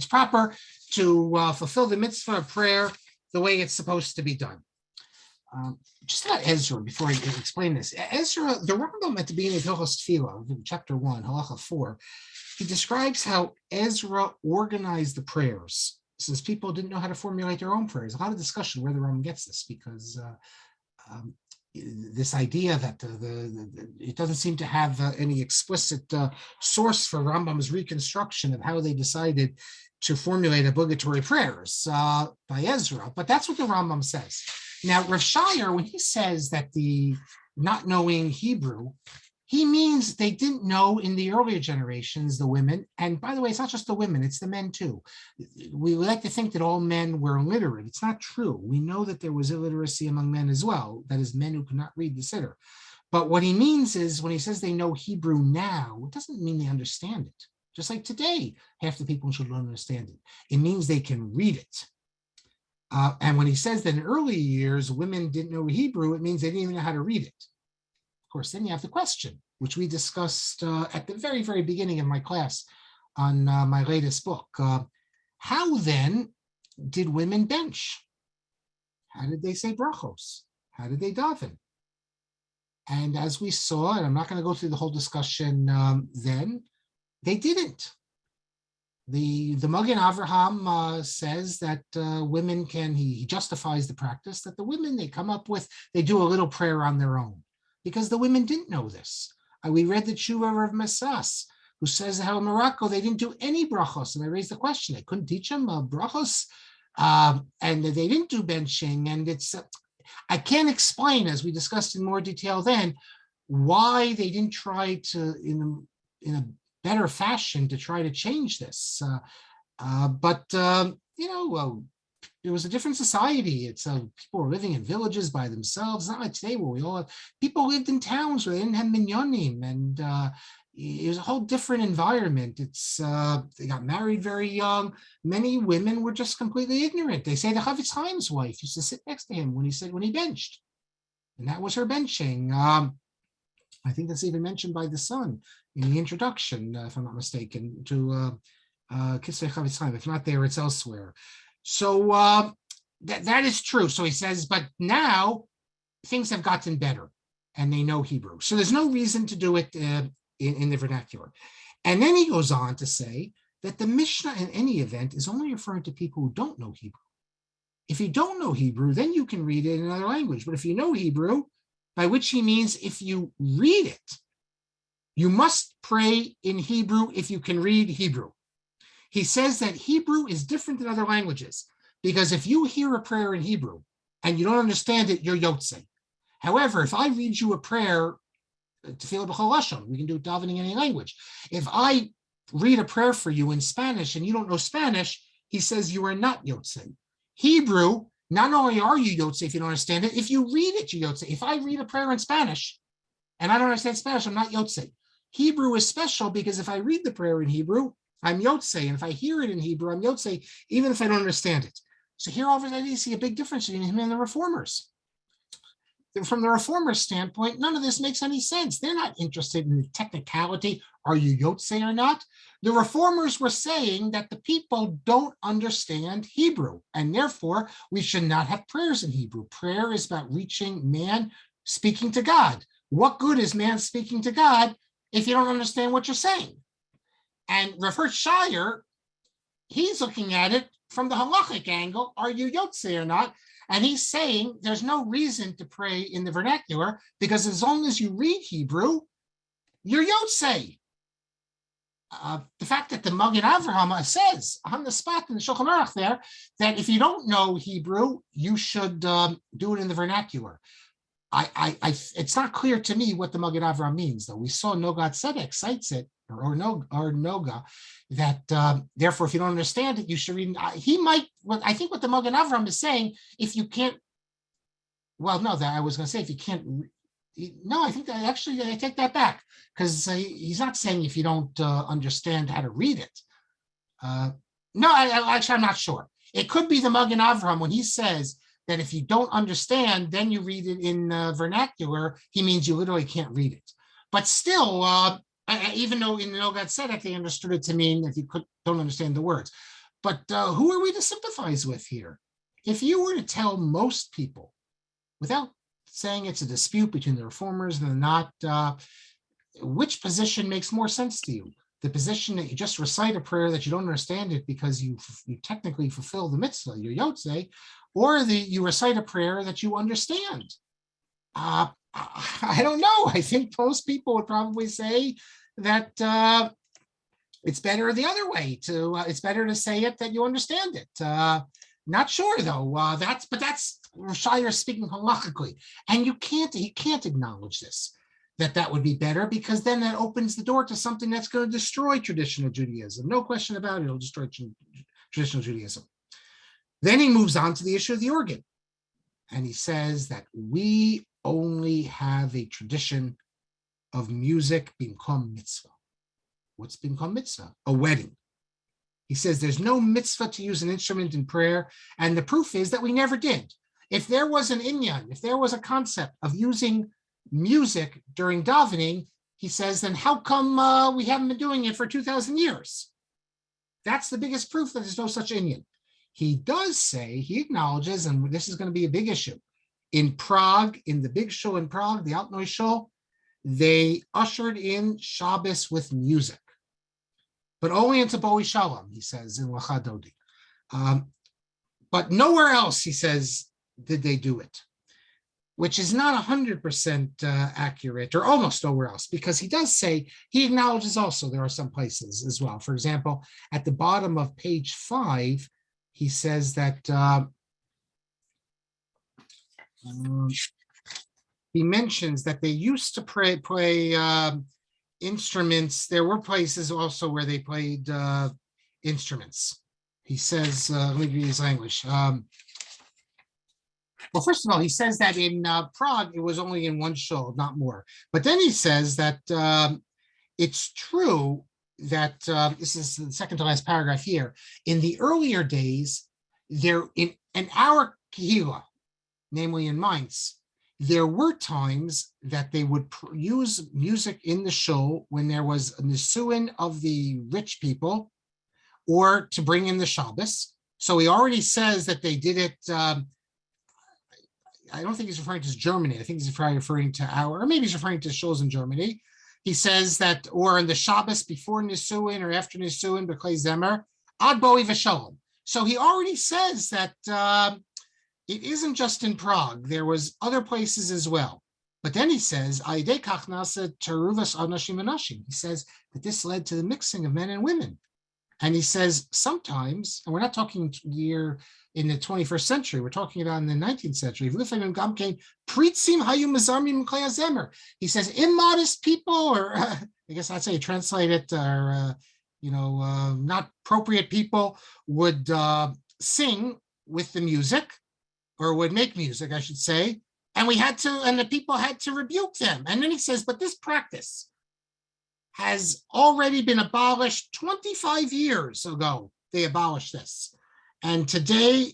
proper to fulfill the mitzvah of prayer the way it's supposed to be done. Just about Ezra, before I explain this, Ezra, the Rambam at the beginning of Hilchos Tefillah, chapter 1, halacha 4, he describes how Ezra organized the prayers, since people didn't know how to formulate their own prayers. A lot of discussion where the Rambam gets this, because this idea that it doesn't seem to have any explicit source for Rambam's reconstruction of how they decided to formulate obligatory prayers by Ezra, but that's what the Rambam says. Now, Rav Shire, when he says that the not knowing Hebrew, he means they didn't know in the earlier generations, the women. And by the way, it's not just the women, it's the men too. We like to think that all men were illiterate. It's not true. We know that there was illiteracy among men as well. That is, men who could not read the Siddur. But what he means is when he says they know Hebrew now, it doesn't mean they understand it. Just like today, half the people should understand it. It means they can read it. And when he says that in early years, women didn't know Hebrew, it means they didn't even know how to read it. Of course, then you have the question, which we discussed at the very, very beginning of my class on my latest book. How then did women bench? How did they say brachos? How did they daven? And as we saw, and I'm not going to go through the whole discussion then, they didn't. The Magen Avraham says that women can, he justifies the practice that the women, they come up with, they do a little prayer on their own because the women didn't know this. We read the Tshuva of Mesas, who says how in Morocco they didn't do any brachos. And I raised the question, they couldn't teach them brachos, and they didn't do benching. And it's, I can't explain, as we discussed in more detail then, why they didn't try to, in a better fashion, to try to change this. But it was a different society. It's people were living in villages by themselves. It's not like today where we all have, people lived in towns where they didn't have minyanim, and it was a whole different environment. It's they got married very young. Many women were just completely ignorant. They say the Chavetz Chaim's wife used to sit next to him when he benched, and that was her benching. I think that's even mentioned by the son in the introduction, if I'm not mistaken, to Kisei Chavetz Chaim. If not there, it's elsewhere. So that is true. So he says, but now things have gotten better and they know Hebrew. So there's no reason to do it in the vernacular. And then he goes on to say that the Mishnah in any event is only referring to people who don't know Hebrew. If you don't know Hebrew, then you can read it in another language. But if you know Hebrew, by which he means if you read it, you must pray in Hebrew if you can read Hebrew. He says that Hebrew is different than other languages, because if you hear a prayer in Hebrew and you don't understand it, you're Yotzei. However, if I read you a prayer, to feel b'chol lashon, we can do davening in any language. If I read a prayer for you in Spanish and you don't know Spanish, he says you are not Yotzei. Hebrew, not only are you Yotzei if you don't understand it, if you read it, you're Yotzei. If I read a prayer in Spanish and I don't understand Spanish, I'm not Yotzei. Hebrew is special because if I read the prayer in Hebrew, I'm Yotzei, and if I hear it in Hebrew, I'm Yotzei, even if I don't understand it. So here, already, you see a big difference between him and the Reformers. From the Reformers' standpoint, none of this makes any sense. They're not interested in the technicality, are you Yotzei or not? The Reformers were saying that the people don't understand Hebrew, and therefore we should not have prayers in Hebrew. Prayer is about reaching man speaking to God. What good is man speaking to God if you don't understand what you're saying? And Rav Shire, he's looking at it from the halachic angle, are you Yotzei or not? And he's saying there's no reason to pray in the vernacular because as long as you read Hebrew, you're Yotzei. The fact that the Magen Avraham says on the spot in the Shulchan Aruch there that if you don't know Hebrew, you should do it in the vernacular. It's not clear to me what the Magen Avraham means, though. We saw Noga Tzedek cites it, or Noga, that therefore, if you don't understand it, you should read. He might. I think what the Magen Avraham is saying, if you can't. Well, no, that I was going to say if you can't. No, I think that actually I take that back because he's not saying if you don't understand how to read it. No, actually, I'm not sure. It could be the Magen Avraham when he says that if you don't understand, then you read it in vernacular. He means you literally can't read it. But still, even though in the Noga Tzedek they understood it to mean that you don't understand the words. But who are we to sympathize with here? If you were to tell most people, without saying it's a dispute between the Reformers and the not, which position makes more sense to you? The position that you just recite a prayer that you don't understand it because you technically fulfill the mitzvah, your Yotzei, or you recite a prayer that you understand. I don't know. I think most people would probably say that it's better the other way. It's better to say it that you understand it. Not sure though. That's Shire speaking halachically, and he can't acknowledge this. That would be better because then that opens the door to something that's going to destroy traditional Judaism. No question about it. It'll destroy traditional Judaism. Then he moves on to the issue of the organ. And he says that we only have a tradition of music bimkom mitzvah. What's bimkom mitzvah? A wedding. He says there's no mitzvah to use an instrument in prayer. And the proof is that we never did. If there was an inyan, if there was a concept of using music during davening, he says, then how come we haven't been doing it for 2,000 years? That's the biggest proof that there's no such inyan. He does say, he acknowledges, and this is going to be a big issue. In Prague, in the big shul in Prague, the Altneu shul, they ushered in Shabbos with music, but only into Boi Shalom, he says, in Lecha Dodi. But nowhere else, he says, did they do it, which is not 100% accurate, or almost nowhere else, because he does say, he acknowledges also there are some places as well. For example, at the bottom of page 5, he says that he mentions that they used to play instruments. There were places also where they played instruments. He says, let me read his language. Well, first of all, he says that in Prague, it was only in one shul, not more. But then he says that it's true that this is the second to last paragraph here. In the earlier days, there in our kehillah, namely in Mainz, there were times that they would use music in the shul when there was a nisuin of the rich people, or to bring in the Shabbos. So he already says that they did it. I don't think he's referring to Germany. I think he's referring to or maybe he's referring to shuls in Germany. He says that, or in the Shabbos before Nisuin or after Nisuin, B'klei Zemer, Ad Boi V'Shalom. So he already says that it isn't just in Prague. There was other places as well. But then he says, he says that this led to the mixing of men and women. And he says sometimes, and we're not talking here in the 21st century, we're talking about in the 19th century. He says immodest people, or I guess I'd say translate it, or not appropriate people would sing with the music, or would make music, I should say, and the people had to rebuke them. And then he says, but this practice has already been abolished 25 years ago. They abolished this. And today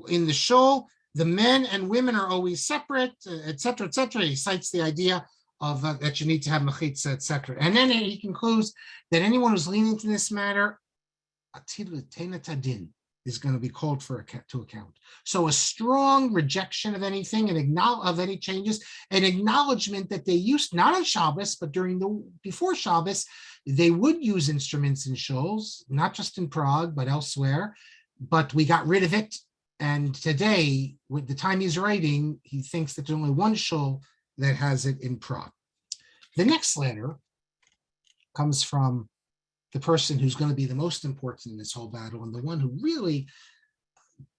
in the shul, the men and women are always separate, et cetera, et cetera. He cites the idea of that you need to have mechitza, et cetera. And then he concludes that anyone who's leaning to this matter, is going to be called to account. So a strong rejection of anything and of any changes, an acknowledgement that they used, not on Shabbos, but before Shabbos, they would use instruments in shuls, not just in Prague, but elsewhere. But we got rid of it. And today, with the time he's writing, he thinks that there's only one shul that has it in Prague. The next letter comes from the person who's going to be the most important in this whole battle, and the one who really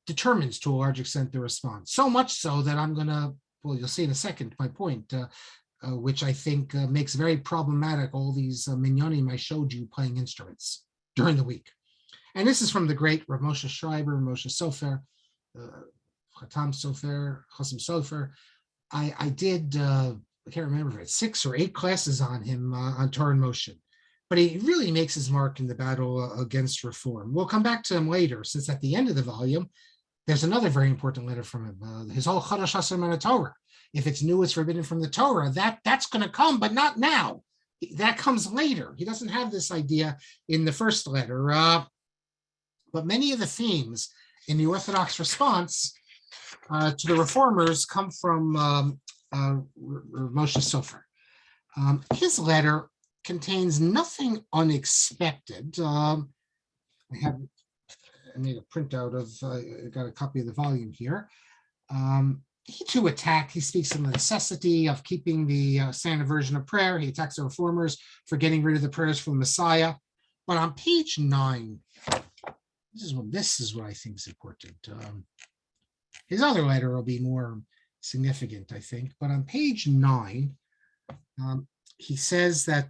determines to a large extent the response. So much so that you'll see in a second, my point, which I think makes very problematic all these minyanim I showed you playing instruments during the week. And this is from the great Rav Moshe Schreiber, Moshe Sofer, Hatam Sofer, I did, I can't remember if it's 6 or 8 classes on him on Torah and Moshe. But he really makes his mark in the battle against reform. We'll come back to him later, since at the end of the volume, there's another very important letter from him, his whole Chadash Asur Min Torah. If it's new, it's forbidden from the Torah. That's going to come, but not now. That comes later. He doesn't have this idea in the first letter. But many of the themes in the Orthodox response to the reformers come from Moshe Sofer. His letter contains nothing unexpected. I made a printout I got a copy of the volume here. He speaks of the necessity of keeping the standard version of prayer. He attacks the reformers for getting rid of the prayers from Messiah. But on page 9, this is what I think is important. His other letter will be more significant, I think. But on page 9, he says that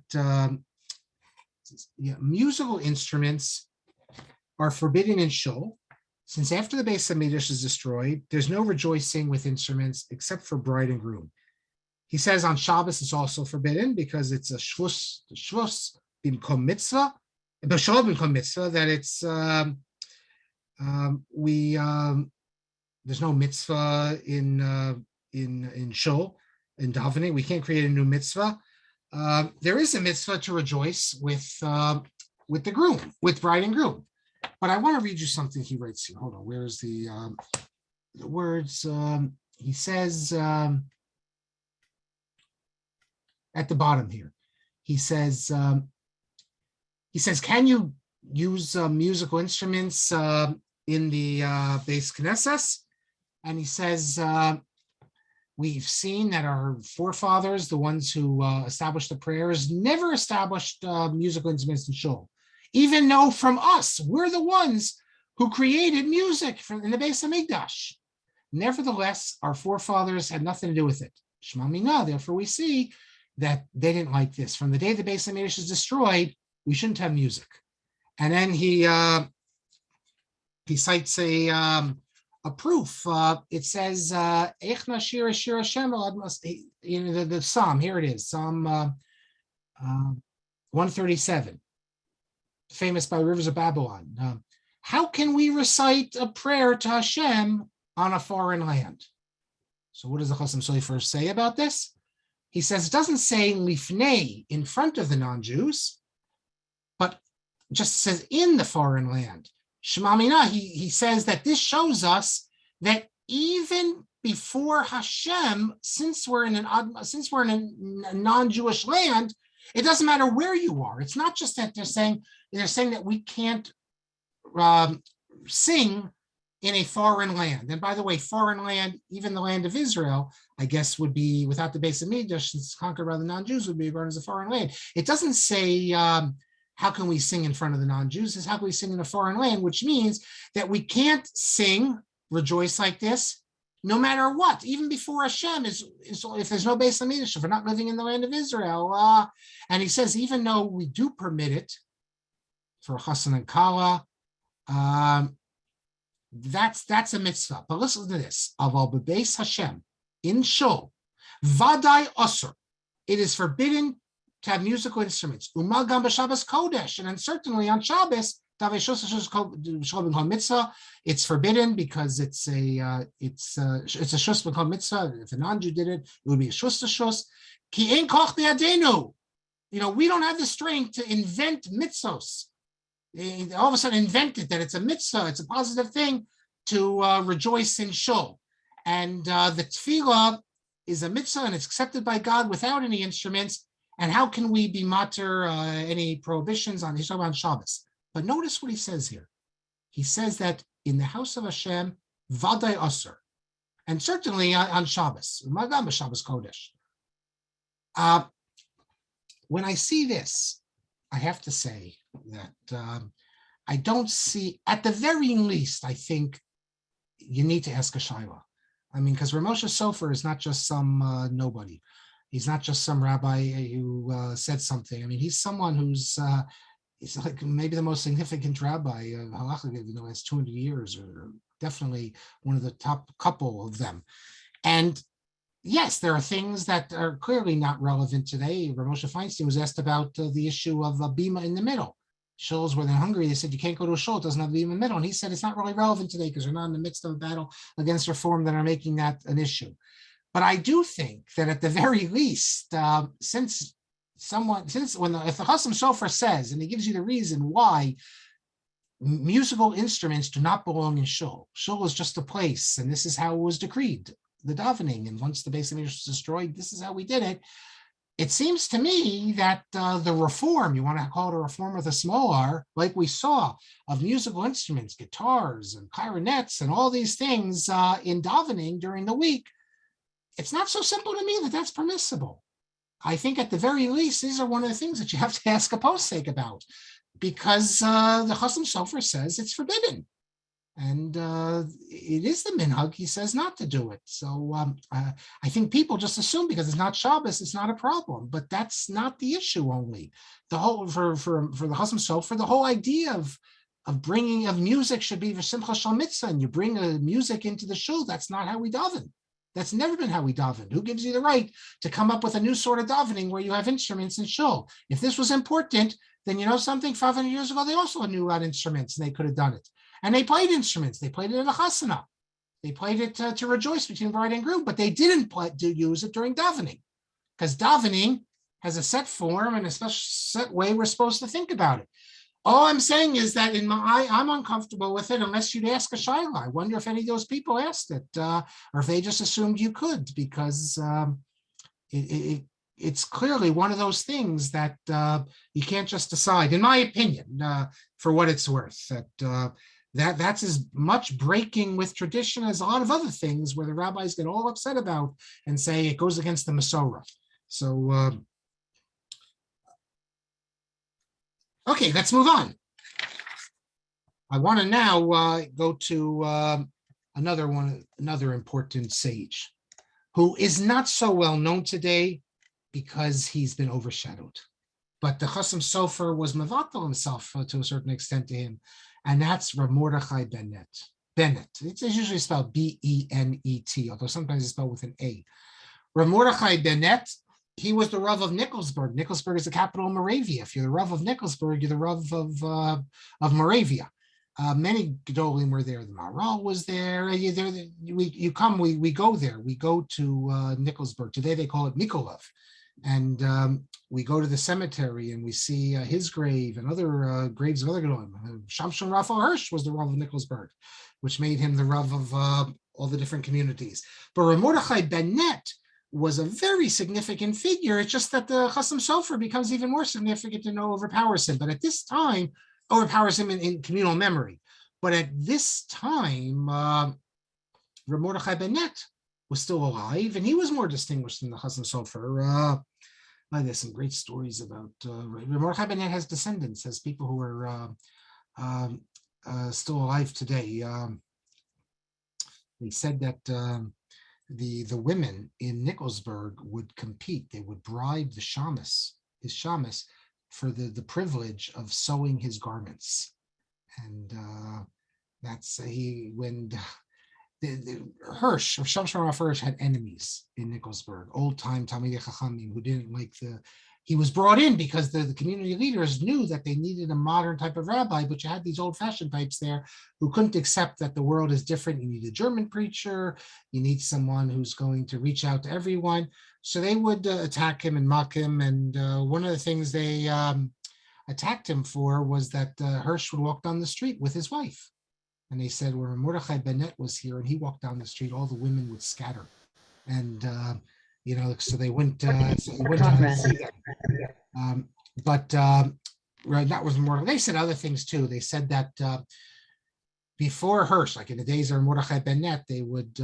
musical instruments are forbidden in shul, since after the Beis Hamikdash is destroyed, there's no rejoicing with instruments except for bride and groom. He says on Shabbos it's also forbidden because it's a shvus bimkom mitzvah, that it's there's no mitzvah in shul, in davening. We can't create a new mitzvah. There is a mitzvah to rejoice with the groom, with bride and groom. But I want to read you something he writes here. Hold on, where's the words? He says at the bottom here. He says, can you use musical instruments in the Beis Knesset? And he says, we've seen that our forefathers, the ones who established the prayers, never established musical instruments in shul, even though from us, we're the ones who created music in the Beis Hamikdash. Nevertheless, our forefathers had nothing to do with it. Shema Mina. Therefore, we see that they didn't like this. From the day the Beis Hamikdash is destroyed, we shouldn't have music. And then he cites a proof. It says, "Echna shir shir Hashem," the Psalm. Here it is, Psalm 137, famous by rivers of Babylon. How can we recite a prayer to Hashem on a foreign land? So what does the Hatam Sofer say about this? He says it doesn't say lifnei, in front of the non-Jews, but just says in the foreign land. Shema Mina, he says that this shows us that even before Hashem, since we're in a non-Jewish land, it doesn't matter where you are. It's not just that they're saying that we can't sing in a foreign land. And by the way, foreign land, even the land of Israel, I guess would be, without the Beis Hamikdash, since it's conquered by the non-Jews, would be regarded as a foreign land. It doesn't say, how can we sing in front of the non-Jews? It's how can we sing in a foreign land, which means that we can't sing, rejoice like this, no matter what, even before Hashem is if there's no Beis Hamikdash, if we're not living in the land of Israel. And he says, even though we do permit it for Chassan and Kala, that's a mitzvah. But listen to this: Aval bebeis Hashem in shul vadai osur. It is forbidden to have musical instruments. Umal gam b'Shabbos kodesh, and then certainly on Shabbos, mitzvah. It's forbidden because it's a shus b'kol mitzvah. If a non-Jew did it, it would be a shus to shus. Ki ein koch be'adenu. We don't have the strength to invent mitzvos. All of a sudden invented that it's a mitzvah, it's a positive thing to rejoice in shul. And the tefillah is a mitzvah and it's accepted by God without any instruments. And how can we be mater any prohibitions on Shabbos? But notice what he says here. He says that in the house of Hashem, vadai asur, and certainly on Shabbos, Magam b'Shabbos Kodesh. When I see this, I have to say that I don't see, at the very least, I think you need to ask a shaila. I mean, because Ramosha Sofer is not just some nobody. He's not just some rabbi who said something. I mean, he's someone who's he's like maybe the most significant rabbi of halacha in the last 200 years, or definitely one of the top couple of them. And yes, there are things that are clearly not relevant today. Ramosha Feinstein was asked about the issue of a bima in the middle. Shuls were in Hungary, they said you can't go to a shul, it doesn't have a bima in the middle. And he said it's not really relevant today because we're not in the midst of a battle against reform that are making that an issue. But I do think that at the very least, if the Hatam Sofer says, and he gives you the reason why musical instruments do not belong in shul. Shul is just a place, and this is how it was decreed, the davening. And once the Beis Hamikdash was destroyed, this is how we did it. It seems to me that the reform, you want to call it a reform with a small r, like we saw, of musical instruments, guitars and clarinets and all these things in davening during the week, it's not so simple to me that that's permissible. I think at the very least, these are one of the things that you have to ask a posek about, because the Hatam Sofer says it's forbidden. And it is the minhag, he says not to do it. So I think people just assume because it's not Shabbos, it's not a problem. But that's not the issue only. The whole, for the Hatam Sofer, the whole idea of bringing of music should be for Simcha Shal Mitzvah, and you bring music into the shul. That's not how we daven. That's never been how we daven. Who gives you the right to come up with a new sort of davening where you have instruments in shul? If this was important, then you know something, 500 years ago, they also knew about instruments and they could have done it. And they played instruments. They played it in a chasana. They played it to rejoice between bride and groom, but they didn't use it during davening, because davening has a set form and a special set way we're supposed to think about it. All I'm saying is that I'm uncomfortable with it unless you'd ask a shaila. I wonder if any of those people asked it, or if they just assumed you could, because it's clearly one of those things that you can't just decide, in my opinion, for what it's worth, that's as much breaking with tradition as a lot of other things where the rabbis get all upset about and say it goes against the Masorah. So, okay, let's move on. I want to now go to another important sage. who is not so well known today because he's been overshadowed. But the Hatam Sofer was mevatel himself to a certain extent to him, and that's Rav Mordechai Bennett. It's usually spelled B-E-N-E-T, although sometimes it's spelled with an A. Rav Mordechai Bennett, he was the Rav of Nikolsburg. Nikolsburg is the capital of Moravia. If you're the Rav of Nikolsburg, you're the Rav of Moravia. Many Gedolim were there. The Maharal was there. We go there. We go to Nikolsburg. Today they call it Nikolov. And we go to the cemetery and we see his grave and other graves of other Gedolim. Shamshon Raphael Hirsch was the Rav of Nikolsburg, which made him the Rav of all the different communities. But Rav Mordechai Bennett was a very significant figure. It's just that the Hatam Sofer becomes even more significant and overpowers him. But at this time, overpowers him in communal memory. But at this time, Rav Mordechai Bennett was still alive, and he was more distinguished than the Hatam Sofer. There's some great stories about Rav Mordechai Bennett has descendants, has people who are still alive today. They said that the women in Nikolsburg would compete. They would bribe the shamus, his shamus, for the privilege of sewing his garments. And that's when the Hirsch, or Shamshon Raphael Hirsch, had enemies in Nikolsburg, old-time Talmidei Chachamim, who didn't like he was brought in because the community leaders knew that they needed a modern type of rabbi, but you had these old-fashioned types there who couldn't accept that the world is different. You need a German preacher, you need someone who's going to reach out to everyone. So they would attack him and mock him. And one of the things they attacked him for was that Hirsch would walk down the street with his wife. And they said, when Mordechai Bennett was here and he walked down the street, all the women would scatter. And so they wouldn't see that. That was more. They said other things too. They said that before Hirsch, like in the days of Mordechai Bennett, they would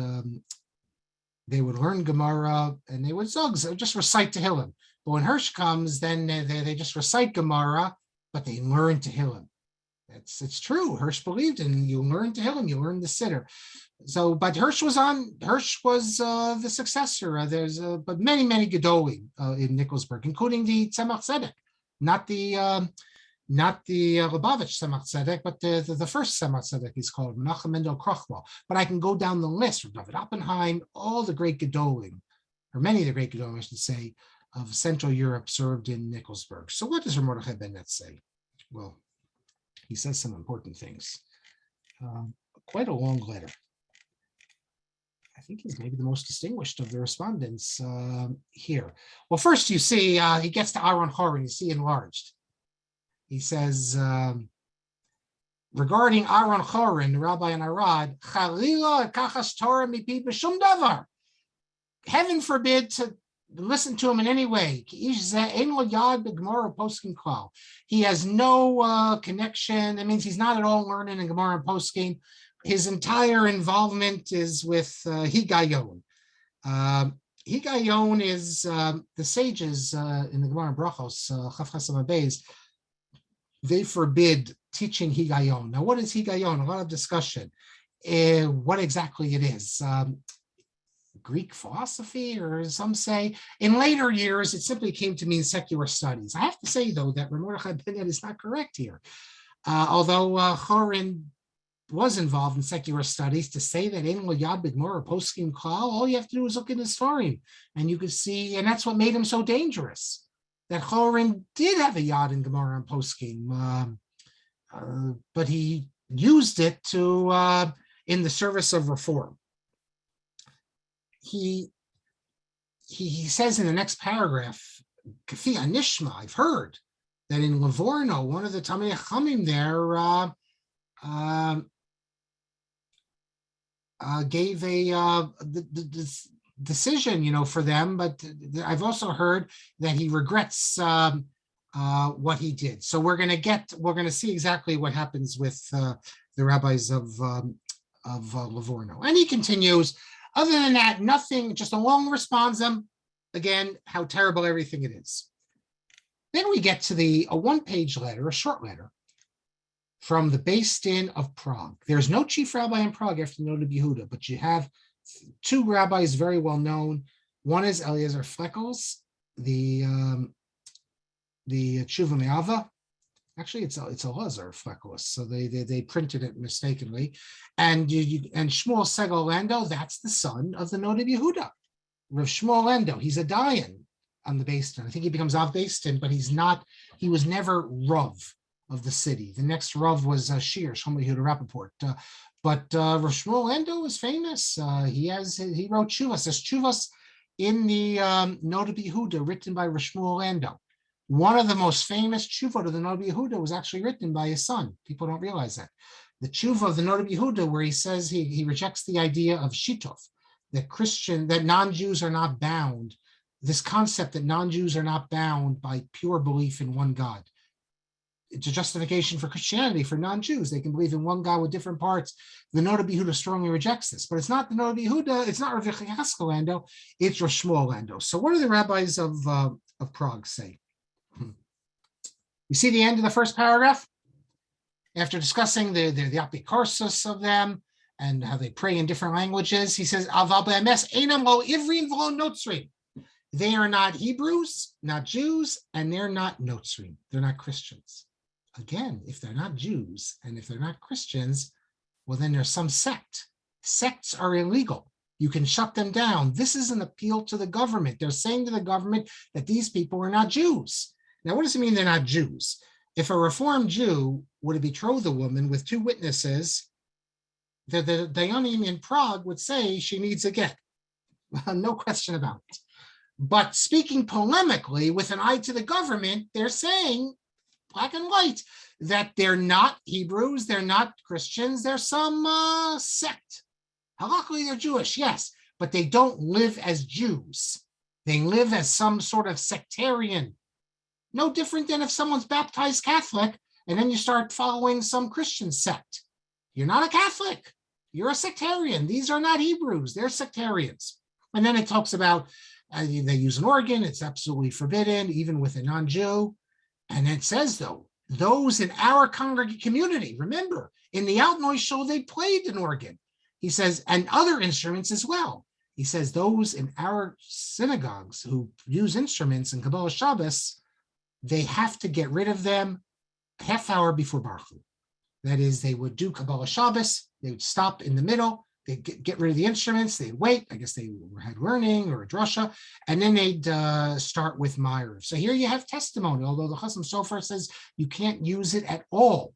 learn Gemara and they would just recite Tehillim. But when Hirsch comes, then they just recite Gemara, but they learn Tehillim. It's true. Hirsch believed in you learn Tehillim, you learn the Siddur. So, but Hirsch was the successor. There's but many Gedolim in Nikolsburg, including the Tzemach Tzedek, not the Lubavitch Tzemach Tzedek, but the first Tzemach Tzedek is called Menachem Mendel Krochwal. But I can go down the list from David Oppenheim, all the great Gedolim, or many of the great Gedolim, I should say, of Central Europe served in Nikolsburg. So what does Mordechai Bennett say? Well, he says some important things. Quite a long letter. I think he's maybe the most distinguished of the respondents here. Well, first you see, he gets to Aaron Horan, you see enlarged. He says, regarding Aaron Horan, the rabbi in Arad, Chalila kachas Torah mipi b'shum davar. Heaven forbid to listen to him in any way. He has no connection. That means he's not at all learning in Gemara and Poskim. His entire involvement is with Higayon. Higayon is the sages in the Gemara Brachos, Chaf Chesam Beis. They forbid teaching Higayon. Now, what is Higayon? A lot of discussion. What exactly it is. Greek philosophy, or some say. In later years, it simply came to mean secular studies. I have to say, though, that Mordechai Bennett is not correct here. Although Horan was involved in secular studies, to say that in Yad B'Gemara Poskim Klal, all you have to do is look at his Sfarim, and you could see, and that's what made him so dangerous, that Horan did have a Yad in Gemara and Poskim, but he used it to in the service of reform. He says in the next paragraph, Kafi Anishma, I've heard that in Livorno, one of the Talmidei Chachamim there gave a decision, for them, but I've also heard that he regrets what he did. So we're going to see exactly what happens with the rabbis of Livorno. And he continues. Other than that, nothing, just a long responsum. Again, how terrible everything it is. Then we get to a one-page letter, a short letter, from the Beis Din of Prague. There's no chief rabbi in Prague after the Noda B'Yehuda, but you have two rabbis very well known. One is Eliezer Fleckels, the Tshuva Me'ava. Actually, it's Elazar Fleckels, so they printed it mistakenly. And Shmuel Segal Lando, that's the son of the Noda Yehuda, Rav Shmuel Lando. He's a Dayan on the Beis Din. I think he becomes Av Beis Din, but he's not. He was never Rav of the city. The next Rav was Shir Shlomo Yehuda Rappaport. But Rav Shmuel Lando is famous. He wrote Chuvas. There's Chuvas in the Noda Yehuda written by Rav Shmuel Lando. One of the most famous tshuva of the Noda Yehuda was actually written by his son. People don't realize that. The tshuva of the Noda Yehuda, where he says he rejects the idea of shitov, that non-Jews are not bound, this concept that non-Jews are not bound by pure belief in one God. It's a justification for Christianity for non-Jews. They can believe in one God with different parts. The Noda Yehuda strongly rejects this, but it's not the Noda Yehuda. It's not Rav Yecheskel Lando. It's Rav Shmuel Lando. So what do the rabbis of Prague say? You see the end of the first paragraph? After discussing the apikorsus of them and how they pray in different languages, he says, they are not Hebrews, not Jews, and they're not Notzrim. They're not Christians. Again, if they're not Jews and if they're not Christians, well, then there's some sect. Sects are illegal. You can shut them down. This is an appeal to the government. They're saying to the government that these people are not Jews. Now, what does it mean they're not Jews? If a Reformed Jew were to betroth a woman with two witnesses, the Dayanim in Prague would say she needs a get. No question about it. But speaking polemically with an eye to the government, they're saying, black and white, that they're not Hebrews, they're not Christians, they're some sect. Halachically, they're Jewish, yes, but they don't live as Jews. They live as some sort of sectarian. No different than if someone's baptized Catholic and then you start following some Christian sect. You're not a Catholic. You're a sectarian. These are not Hebrews. They're sectarians. And then it talks about they use an organ. It's absolutely forbidden, even with a non-Jew. And it says, though, those in our congregate community, remember, in the Altnoy show, they played an organ. He says, and other instruments as well. He says, those in our synagogues who use instruments in Kabbalah Shabbos, they have to get rid of them a half hour before Baruch Hu. That is, they would do Kabbalah Shabbos, they would stop in the middle, they'd get rid of the instruments, they'd wait, I guess they had learning or a drasha, and then they'd start with Ma'ariv. So here you have testimony, although the Hatam Sofer says you can't use it at all.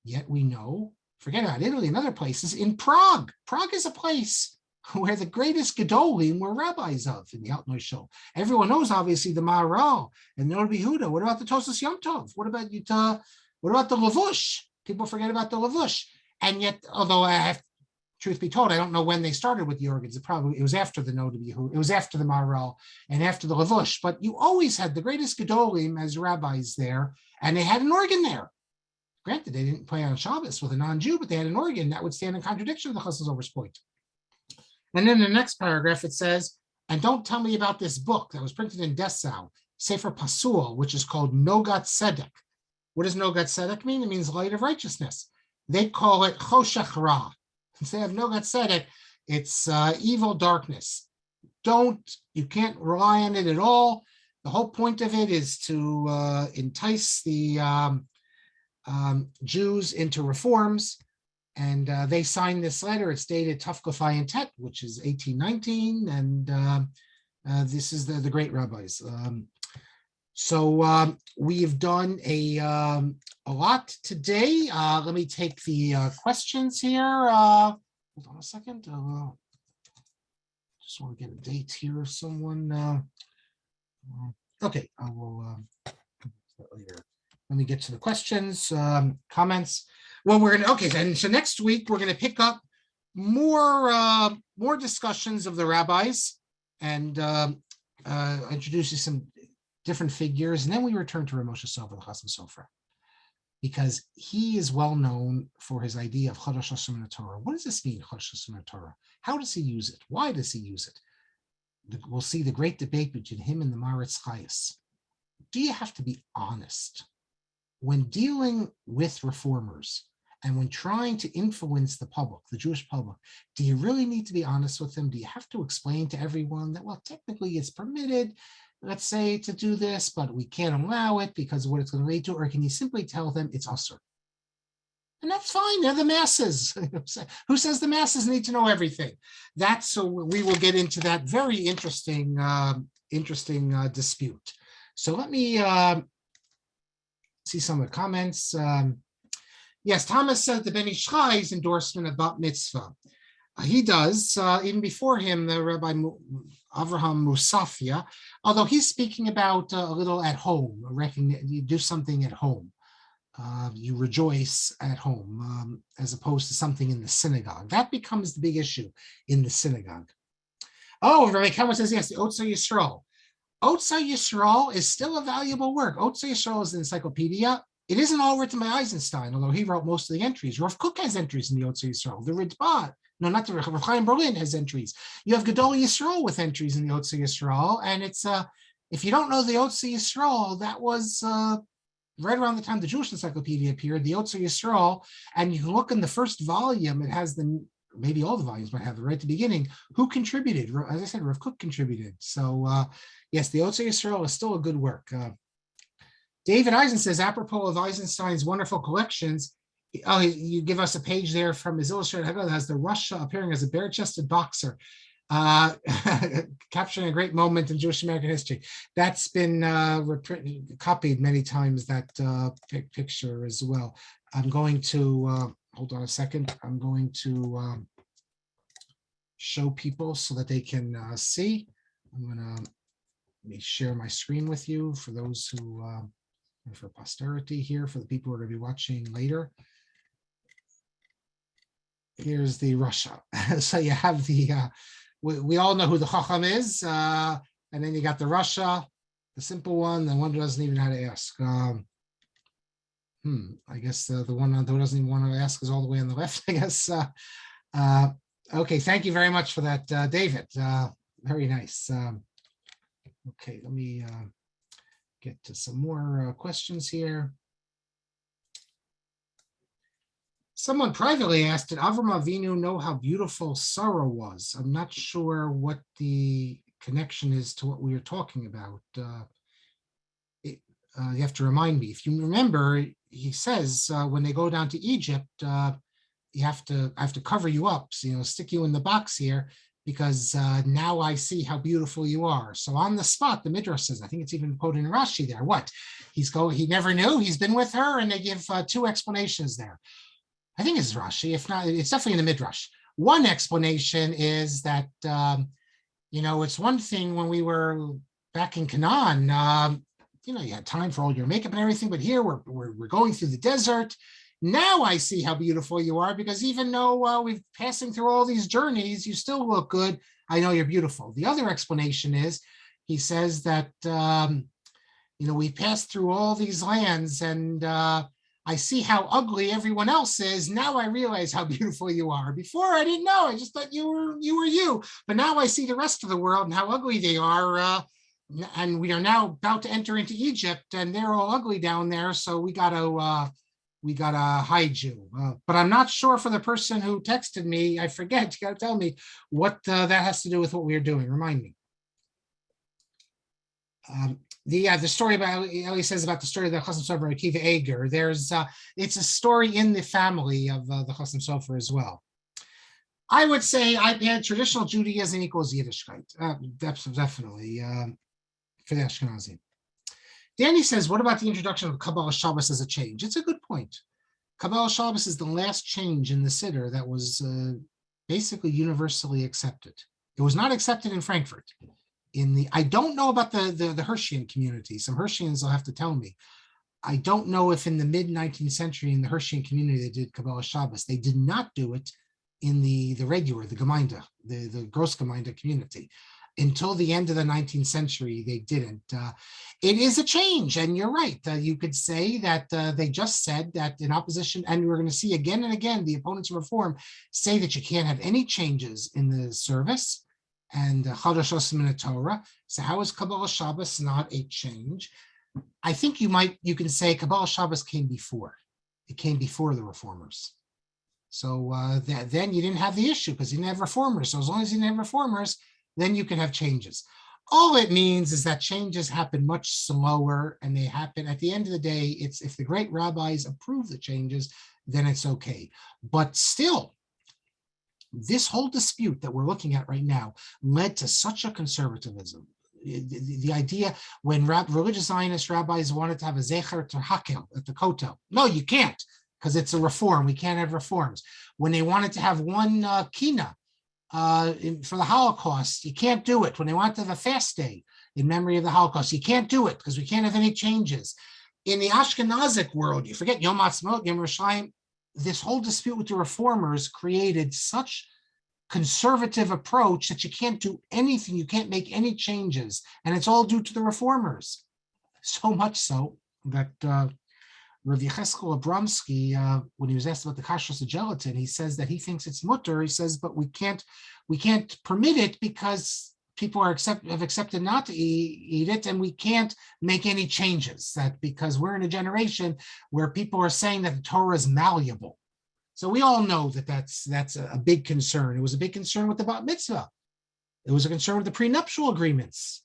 Yet we know, forget about Italy and other places, in Prague. Prague is a place where the greatest Gedolim were rabbis of in the Altnoy show. Everyone knows, obviously, the Maharal and the Noda Yehuda. What about the Tosas Yom Tov? What about the Lavush? People forget about the Lavush. And yet, although truth be told, I don't know when they started with the organs. It was after the Noda Yehuda. It was after the Maharal and after the Lavush. But you always had the greatest Gedolim as rabbis there, and they had an organ there. Granted, they didn't play on Shabbos with a non-Jew, but they had an organ that would stand in contradiction of the Chassid's Over's point. And then in the next paragraph, it says, and don't tell me about this book that was printed in Dessau, Sefer Pasul, which is called Nogat Tzedek. What does Nogat Tzedek mean? It means light of righteousness. They call it Choshech Ra. Instead of Nogat Tzedek, it's evil darkness. You can't rely on it at all. The whole point of it is to entice the Jews into reforms. And they signed this letter. It's dated Tafkuf Ayin Tet, which is 1819, and this is the great rabbis. So we've done a lot today. Let me take the questions here. Hold on a second. Just want to get a date here of someone. Okay, I will later. Let me get to the questions, comments. Well, so next week we're gonna pick up more discussions of the rabbis and introduce you some different figures, and then we return to Rav Moshe Sofer, the Hatam Sofer, because he is well known for his idea of Chodesh Hashem in Torah. What does this mean, Chodesh Hashem in Torah? How does he use it? Why does he use it? We'll see the great debate between him and the Maritz Chayes. Do you have to be honest when dealing with reformers And when trying to influence the public, the Jewish public, do you really need to be honest with them? Do you have to explain to everyone that, well, technically it's permitted, let's say, to do this, but we can't allow it because of what it's going to lead to? Or can you simply tell them it's usur? And that's fine. They're the masses. Who says the masses need to know everything? That's so we will get into that very interesting, dispute. So let me see some of the comments. Yes, Thomas said the Ben Ish Chai's endorsement about mitzvah. He does, even before him, the Rabbi Avraham Musafia, although he's speaking about a little at home, you do something at home. You rejoice at home, as opposed to something in the synagogue. That becomes the big issue in the synagogue. Oh, Rabbi Kamer says, yes, the Otzar Yisrael. Otzar Yisrael is still a valuable work. Otzar Yisrael is an encyclopedia. It isn't all written by Eisenstein, although he wrote most of the entries. Rav Kook has entries in the Otzar Yisrael. The Ritbah, no, not the Rav Chaim Berlin has entries. You have Gedol Yisrael with entries in the Otzar Yisrael, and it's if you don't know the Otzar Yisrael, that was right around the time the Jewish Encyclopedia appeared, the Otzar Yisrael, and you look in the first volume, it has maybe all the volumes might have it right at the beginning, who contributed. As I said, Rav Kook contributed. So yes, the Otzar Yisrael is still a good work. David Eisen says, apropos of Eisenstein's wonderful collections, you give us a page there from his illustrated Haggadah that has the Russia appearing as a bare-chested boxer, capturing a great moment in Jewish American history. That's been copied many times, that picture as well. I'm going to, hold on a second, I'm going to show people so that they can see. I'm going to let me share my screen with you for those who, for posterity here, for the people who are going to be watching later. Here's the Russia. So you have the, we all know who the Chacham is, and then you got the Russia, the simple one, the one who doesn't even know how to ask. I guess the one who doesn't even want to ask is all the way on the left, I guess. Okay, thank you very much for that, David. Very nice. Okay, let me get to some more questions here. Someone privately asked, did Avram Avinu know how beautiful Sarah was? I'm not sure what the connection is to what we were talking about. You have to remind me. If you remember, he says when they go down to Egypt, I have to cover you up, so, stick you in the box here, because now I see how beautiful you are. So on the spot, the Midrash says, I think it's even quoted in Rashi there. What? He never knew. He's been with her, and they give two explanations there. I think it's Rashi. If not, it's definitely in the Midrash. One explanation is that, it's one thing when we were back in Canaan, you had time for all your makeup and everything, but here we're going through the desert. Now I see how beautiful you are, because even though we've passing through all these journeys, you still look good. I know you're beautiful. The other explanation is, he says that, we passed through all these lands, and I see how ugly everyone else is. Now I realize how beautiful you are. Before I didn't know. I just thought you were you. But now I see the rest of the world and how ugly they are. And we are now about to enter into Egypt, and they're all ugly down there. So we gotta hide you. But I'm not sure for the person who texted me. I forget. You gotta tell me what that has to do with what we are doing. Remind me. The story about, Eli says about the story of the Hatam Sofer and Akiva Eger. It's a story in the family of the Hatam Sofer as well. I would say traditional Judaism equals Yiddishkeit. Definitely for the Ashkenazi. Danny says, what about the introduction of Kabbalah Shabbos as a change? It's a good point. Kabbalah Shabbos is the last change in the Siddur that was basically universally accepted. It was not accepted in Frankfurt. I don't know about the Hirschian community. Some Hirschians will have to tell me. I don't know if in the mid-19th century in the Hirschian community they did Kabbalah Shabbos. They did not do it in the regular, the Gemeinde, the Großgemeinde community. Until the end of the 19th century, they didn't. It is a change, and you're right. You could say that they just said that in opposition, and we're going to see again and again, the opponents of reform say that you can't have any changes in the service and Chadashos in the Torah. So how is Kabbalah Shabbos not a change? I think you can say Kabbalah Shabbos came before. It came before the reformers. So then you didn't have the issue because you didn't have reformers. So as long as you didn't have reformers, then you can have changes. All it means is that changes happen much slower, and they happen at the end of the day. It's if the great rabbis approve the changes, then it's okay. But still, this whole dispute that we're looking at right now led to such a conservatism. The idea when religious Zionist rabbis wanted to have a zecher to hakel at the kotel, no, you can't, because it's a reform. We can't have reforms. When they wanted to have one kina for the Holocaust, you can't do it. When they want to have a fast day in memory of the Holocaust, you can't do it because we can't have any changes. In the Ashkenazic world, you forget Yom Ha'atzmaut, Yom Yerushalayim. This whole dispute with the reformers created such conservative approach that you can't do anything, you can't make any changes, and it's all due to the reformers. So much so that Rav Yecheskel Abramsky, when he was asked about the kashrus of gelatin, he says that he thinks it's mutter. He says, but we can't permit it because people have accepted not to eat it, and we can't make any changes. That because we're in a generation where people are saying that the Torah is malleable. So we all know that that's a big concern. It was a big concern with the bat mitzvah. It was a concern with the prenuptial agreements,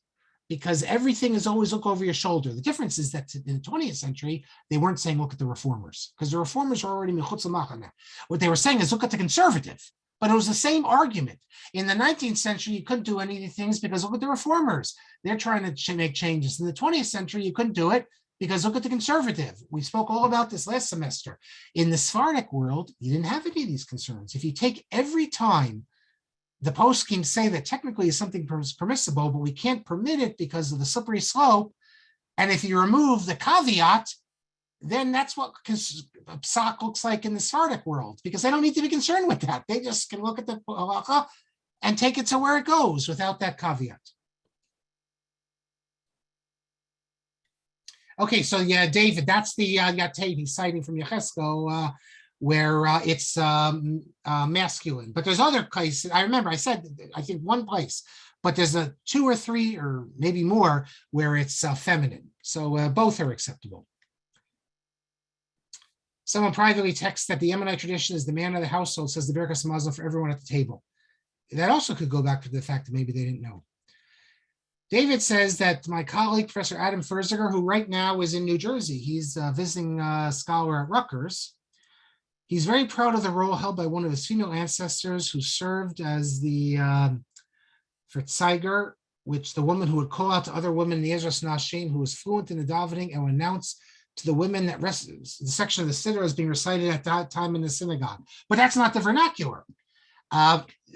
because everything is always look over your shoulder. The difference is that in the 20th century, they weren't saying look at the reformers, because the reformers are already mechutz l'machana. What they were saying is look at the conservative. But it was the same argument. In the 19th century, you couldn't do any of these things because look at the reformers. They're trying to make changes. In the 20th century, you couldn't do it because look at the conservative. We spoke all about this last semester. In the Sephardic world, you didn't have any of these concerns. If you take every time the poskim say that technically something is permissible, but we can't permit it because of the slippery slope, and if you remove the caveat, then that's what psak looks like in the Sephardic world, because they don't need to be concerned with that. They just can look at the halacha and take it to where it goes without that caveat. Okay, so yeah, David, that's the Yatev he's citing from Yecheskel, where it's masculine. But there's other cases. I remember I said, I think one place, but there's a 2 or 3 or maybe more where it's feminine. So both are acceptable. Someone privately texts that the Yemenite tradition is the man of the household says the Birkas Hamazon for everyone at the table. That also could go back to the fact that maybe they didn't know. David says that my colleague, Professor Adam Ferziger, who right now is in New Jersey, he's a visiting scholar at Rutgers. He's very proud of the role held by one of his female ancestors who served as the Verteidiger, which the woman who would call out to other women in the Ezras Nashim, who was fluent in the davening and would announce to the women that the section of the Siddur is being recited at that time in the synagogue. But that's not the vernacular.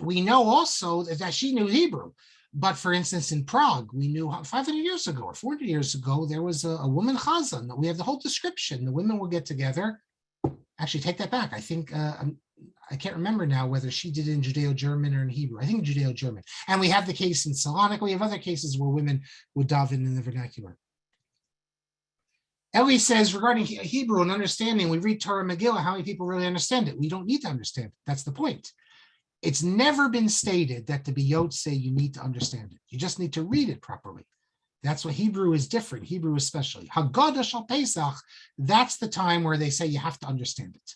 We know also that she knew Hebrew. But for instance, in Prague, we knew 500 years ago or 400 years ago, there was a woman chazan. We have the whole description. The women will get together. Actually, take that back. I think, I can't remember now whether she did it in Judeo-German or in Hebrew. I think Judeo-German. And we have the case in Salonika. We have other cases where women would daven in the vernacular. Ellie says, regarding Hebrew and understanding, we read Torah Megillah, how many people really understand it? We don't need to understand it. That's the point. It's never been stated that to be Yotze, you need to understand it. You just need to read it properly. That's what Hebrew is different. Hebrew especially. Haggadah Shal Pesach, that's the time where they say you have to understand it.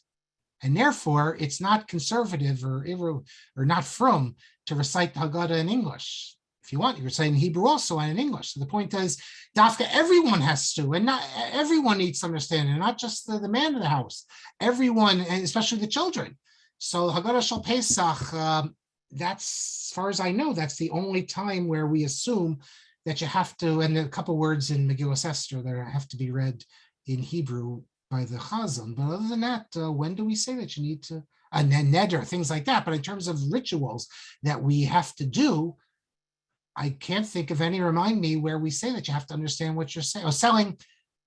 And therefore, it's not conservative or not from to recite the Haggadah in English. If you want, you can recite in Hebrew also and in English. So the point is, Dafka, everyone has to, and not everyone needs to understand it, not just the man of the house. Everyone, and especially the children. So Haggadah Shal Pesach, that's, as far as I know, that's the only time where we assume that you have to, and a couple words in Megillas Esther that have to be read in Hebrew by the Chazan. But other than that, when do we say that you need to, and then neder, things like that. But in terms of rituals that we have to do, I can't think of any, remind me, where we say that you have to understand what you're saying. Or selling,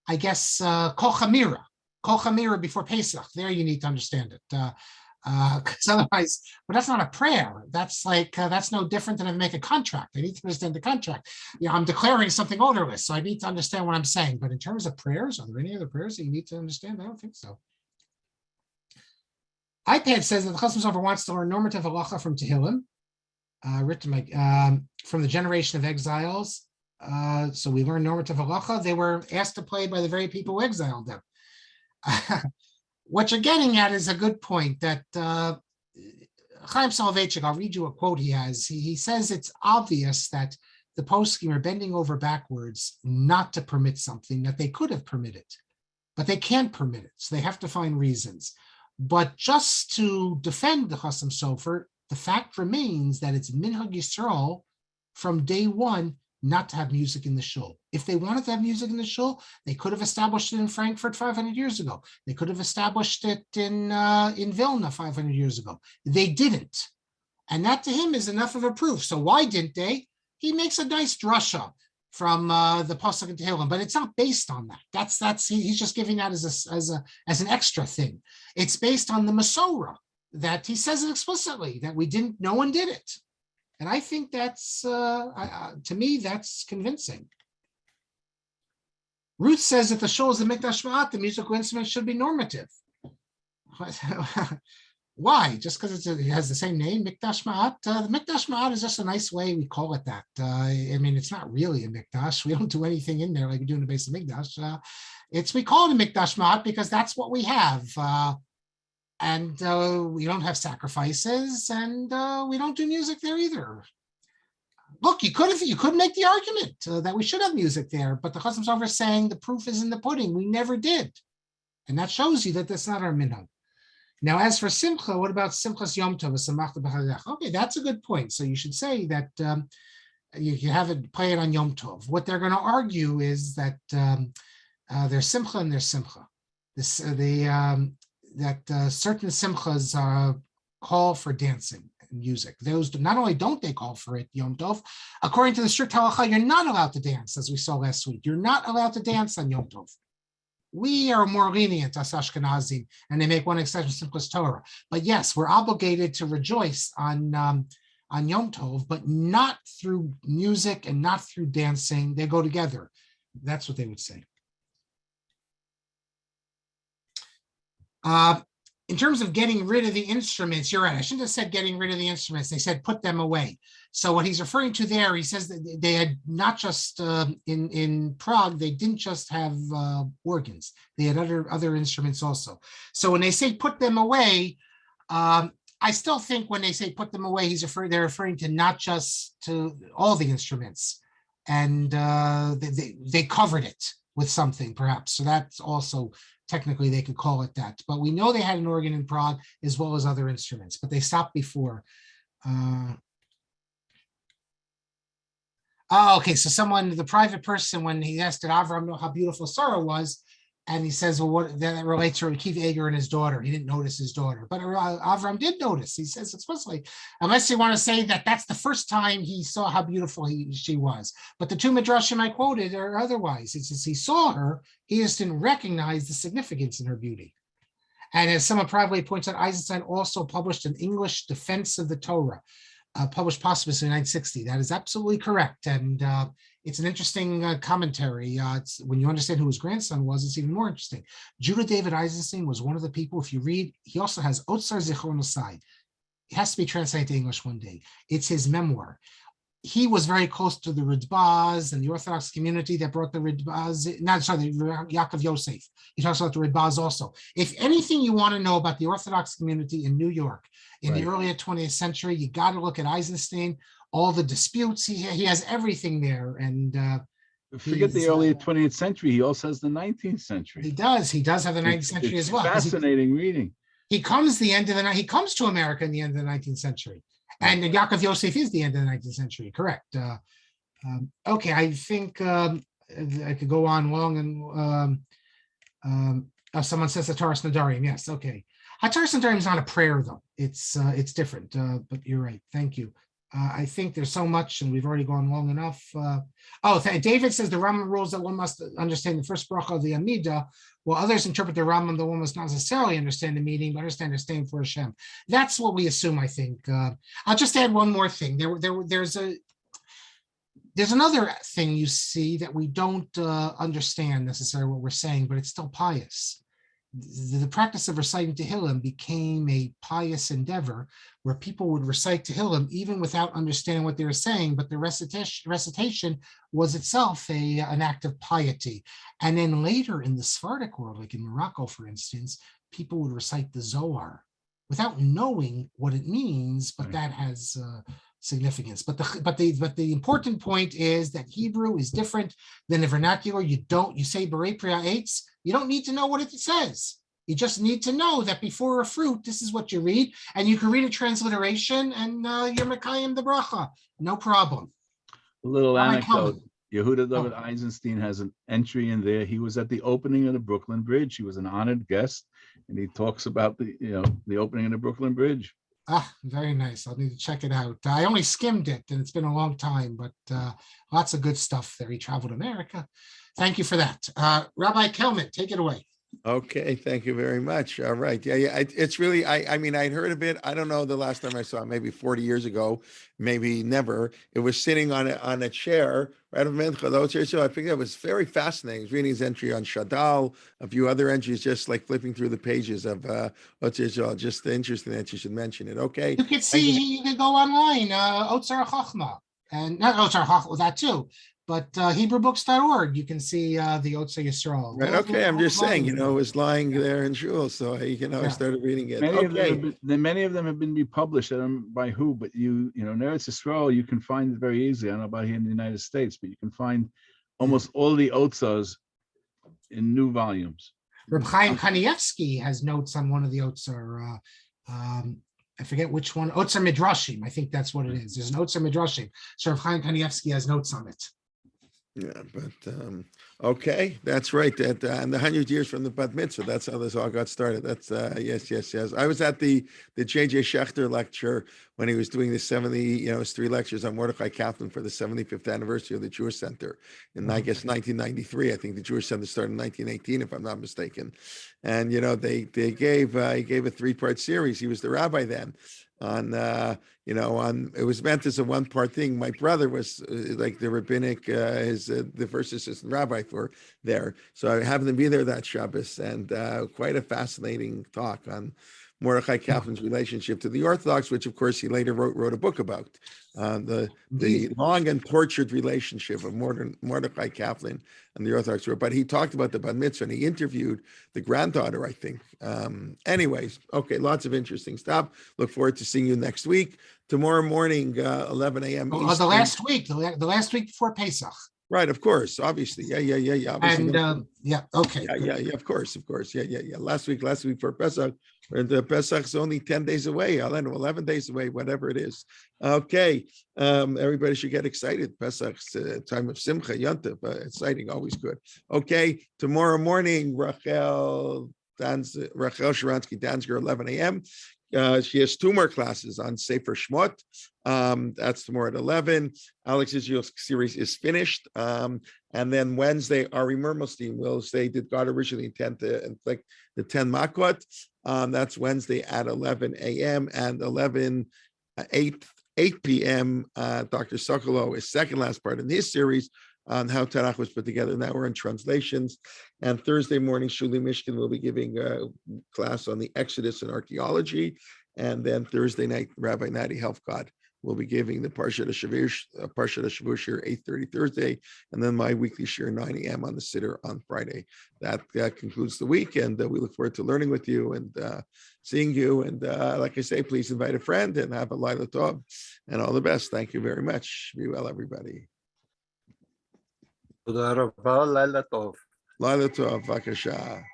I guess, Kol Chamira before Pesach. There you need to understand it. Because otherwise, but that's not a prayer. That's like, that's no different than I make a contract. I need to understand the contract. You know, I'm declaring something odorless, so I need to understand what I'm saying. But in terms of prayers, are there any other prayers that you need to understand? I don't think so. iPad says that the Hatam Sofer wants to learn normative halacha from Tehillim, written from the generation of exiles. So we learn normative halacha. They were asked to play by the very people who exiled them. what you're getting at is a good point that Chaim Soloveitchik, I'll read you a quote he has. He says it's obvious that the poskim are bending over backwards not to permit something that they could have permitted, but they can't permit it. So they have to find reasons. But just to defend the Hatam Sofer, the fact remains that it's Minhag Yisrael from day one not to have music in the shul. If they wanted to have music in the shul, they could have established it in Frankfurt 500 years ago. They could have established it in Vilna 500 years ago. They didn't. And that to him is enough of a proof. So why didn't they? He makes a nice drasha from the Pasuk in Tehillim, but it's not based on that. He's just giving that as an extra thing. It's based on the Masorah, that he says it explicitly, that no one did it. And I think that's, to me, that's convincing. Ruth says that the shul is the Mikdash Ma'at, the musical instrument should be normative. Why? Just because it has the same name, Mikdash Ma'at? The Mikdash Ma'at is just a nice way we call it that. I mean, it's not really a Mikdash. We don't do anything in there like we do in the base of Mikdash. We call it a Mikdash Ma'at because that's what we have. And we don't have sacrifices, and we don't do music there either. Look, you could make the argument that we should have music there, but the Hatam Sofer is saying the proof is in the pudding. We never did, and that shows you that that's not our minhag. Now, as for Simcha, what about Simchas Yom Tov? Okay, that's a good point. So you should say that you have it play it on Yom Tov. What they're going to argue is that there's Simcha and there's Simcha. Certain simchas call for dancing and music. Those not only don't they call for it, Yom Tov, according to the strict halacha, you're not allowed to dance, as we saw last week. You're not allowed to dance on Yom Tov. We are more lenient as Ashkenazim, and they make one exception, Simchas Torah. But yes, we're obligated to rejoice on Yom Tov, but not through music and not through dancing. They go together. That's what they would say. In terms of getting rid of the instruments, you're right. I shouldn't have said getting rid of the instruments. They said put them away. So what he's referring to there, he says that they had not just in Prague, they didn't just have organs. They had other instruments also. So when they say put them away, I still think when they say put them away, they're referring to not just to all the instruments, and they covered it with something perhaps. So that's also technically they could call it that. But we know they had an organ in Prague as well as other instruments, but they stopped before. Okay, so the private person, when he asked did Avram know how beautiful Sarah was, and he says, well, what that relates to Akiva Eger and his daughter. He didn't notice his daughter, but Avram did notice. He says explicitly, unless you want to say that that's the first time he saw how beautiful she was. But the two midrashim I quoted are otherwise. It says he saw her, he just didn't recognize the significance in her beauty. And as someone privately points out, Eisenstein also published an English defense of the Torah, published posthumously in 1960. That is absolutely correct. And it's an interesting commentary. When you understand who his grandson was, it's even more interesting. Judah David Eisenstein was one of the people, if you read, he also has Otsar Zichron Asai. It has to be translated to English one day. It's his memoir. He was very close to the Ridbaz and the Orthodox community that brought the Ridbaz, Yaakov Yosef. He talks about the Ridbaz also. If anything you want to know about the Orthodox community in New York in the early 20th century, you got to look at Eisenstein, all the disputes. He has everything there. And forget the early 20th century. He also has the 19th century. He does have the 19th century as well. Fascinating reading. He comes to America in the end of the 19th century. And Yaakov Yosef is the end of the 19th century, correct. Okay, I think I could go on long and someone says Hataras Nadarim. Yes, okay. Hataras Nadarim is not a prayer though. It's different, but you're right. Thank you. I think there's so much, and we've already gone long enough. David says the Rambam rules that one must understand the first bracha of the Amidah, while others interpret the Rambam that one must not necessarily understand the meaning, but understand the staying for Hashem. That's what we assume, I think. I'll just add one more thing. There's another thing you see that we don't understand necessarily what we're saying, but it's still pious. The practice of reciting Tehillim became a pious endeavor where people would recite Tehillim even without understanding what they were saying, but the recitation was itself an act of piety. And then later in the Sephardic world, like in Morocco, for instance, people would recite the Zohar without knowing what it means, but that has significance. But the important point is that Hebrew is different than the vernacular. You say Berei Priya Eitz, you don't need to know what it says. You just need to know that before a fruit, this is what you read, and you can read a transliteration, and you're Mekayim the bracha, no problem. A little Rabbi anecdote. Kalman. Yehuda David Eisenstein has an entry in there. He was at the opening of the Brooklyn Bridge. He was an honored guest, and he talks about the opening of the Brooklyn Bridge. Very nice. I'll need to check it out. I only skimmed it, and it's been a long time, but lots of good stuff there. He traveled to America. Thank you for that. Rabbi Kelman, take it away. Okay, thank you very much. All right. Yeah. It's really, I mean, I'd heard of it. I don't know the last time I saw it, maybe 40 years ago, maybe never. It was sitting on a chair, right? So I think that was very fascinating. I was reading his entry on Shadal, a few other entries, just like flipping through the pages of just interesting that you should mention it. Okay. You could see, you could go online, Otzar Chachma, and not Otzar Chachma, that too, but Hebrewbooks.org, you can see the Otzar Yisrael. Right. Okay. I'm just saying, it was lying there in shul, so I started reading it. Many of them have been republished. I don't know by who, but in Eretz Yisrael, you can find it very easily. I don't know about here in the United States, but you can find almost all the Otzars in new volumes. Reb Chaim Kanievsky has notes on one of the Otzar. I forget which one. Otzar Midrashim. I think that's what it is. There's an Otzar Midrashim. So Reb Chaim Kanievsky has notes on it. Yeah, but okay, that's right. That and the 100 years from the Bat Mitzvah, that's how this all got started. That's yes. I was at the J.J. Schechter lecture when he was doing the 70, his 3 lectures on Mordechai Kaplan for the 75th anniversary of the Jewish Center in I guess 1993. I think the Jewish Center started in 1918, if I'm not mistaken. And they gave he gave a 3-part series. He was the rabbi then. It was meant as a 1-part thing. My brother was like the rabbinic, the first assistant rabbi for there. So I happened to be there that Shabbos, and quite a fascinating talk on Mordechai Kaplan's relationship to the Orthodox, which of course he later wrote a book about. The long and tortured relationship of Mordechai Kaplan and the Orthodox. But he talked about the Bat Mitzvah, and he interviewed the granddaughter, I think. Anyways, okay, lots of interesting stuff. Look forward to seeing you next week. Tomorrow morning, 11 a.m. The last week before Pesach. Right, of course, obviously. Yeah. Obviously. And okay. Yeah, of course. Yeah. Last week for Pesach. And Pesach's only 10 days away. I don't know, 11 days away, whatever it is. Okay. Everybody should get excited. Pesach's time of Simcha, Yontif, exciting, always good. Okay. Tomorrow morning, Rachel Sharansky Danziger, 11 a.m. She has 2 more classes on Sefer Shmot. That's tomorrow at 11. Alex Israel's series is finished. And then Wednesday, Ari Mermelstein will say, did God originally intend to inflict the 10 Makot? That's Wednesday at 11 a.m. and 8 p.m. Dr. Sokolow is second last part in his series on how Tanakh was put together. Now we're in translations. And Thursday morning, Shuli Mishkin will be giving a class on the Exodus and archaeology. And then Thursday night, Rabbi Nati Helfgott will be giving the Parshat Shavuot shir 8:30 Thursday, and then my weekly shir 9 a.m. on the Siddur on Friday. That concludes the week, and we look forward to learning with you and seeing you. And like I say, please invite a friend and have a Laila Tov, and all the best. Thank you very much. Be well, everybody. Laila Tov. Laila Tov, Vakasha.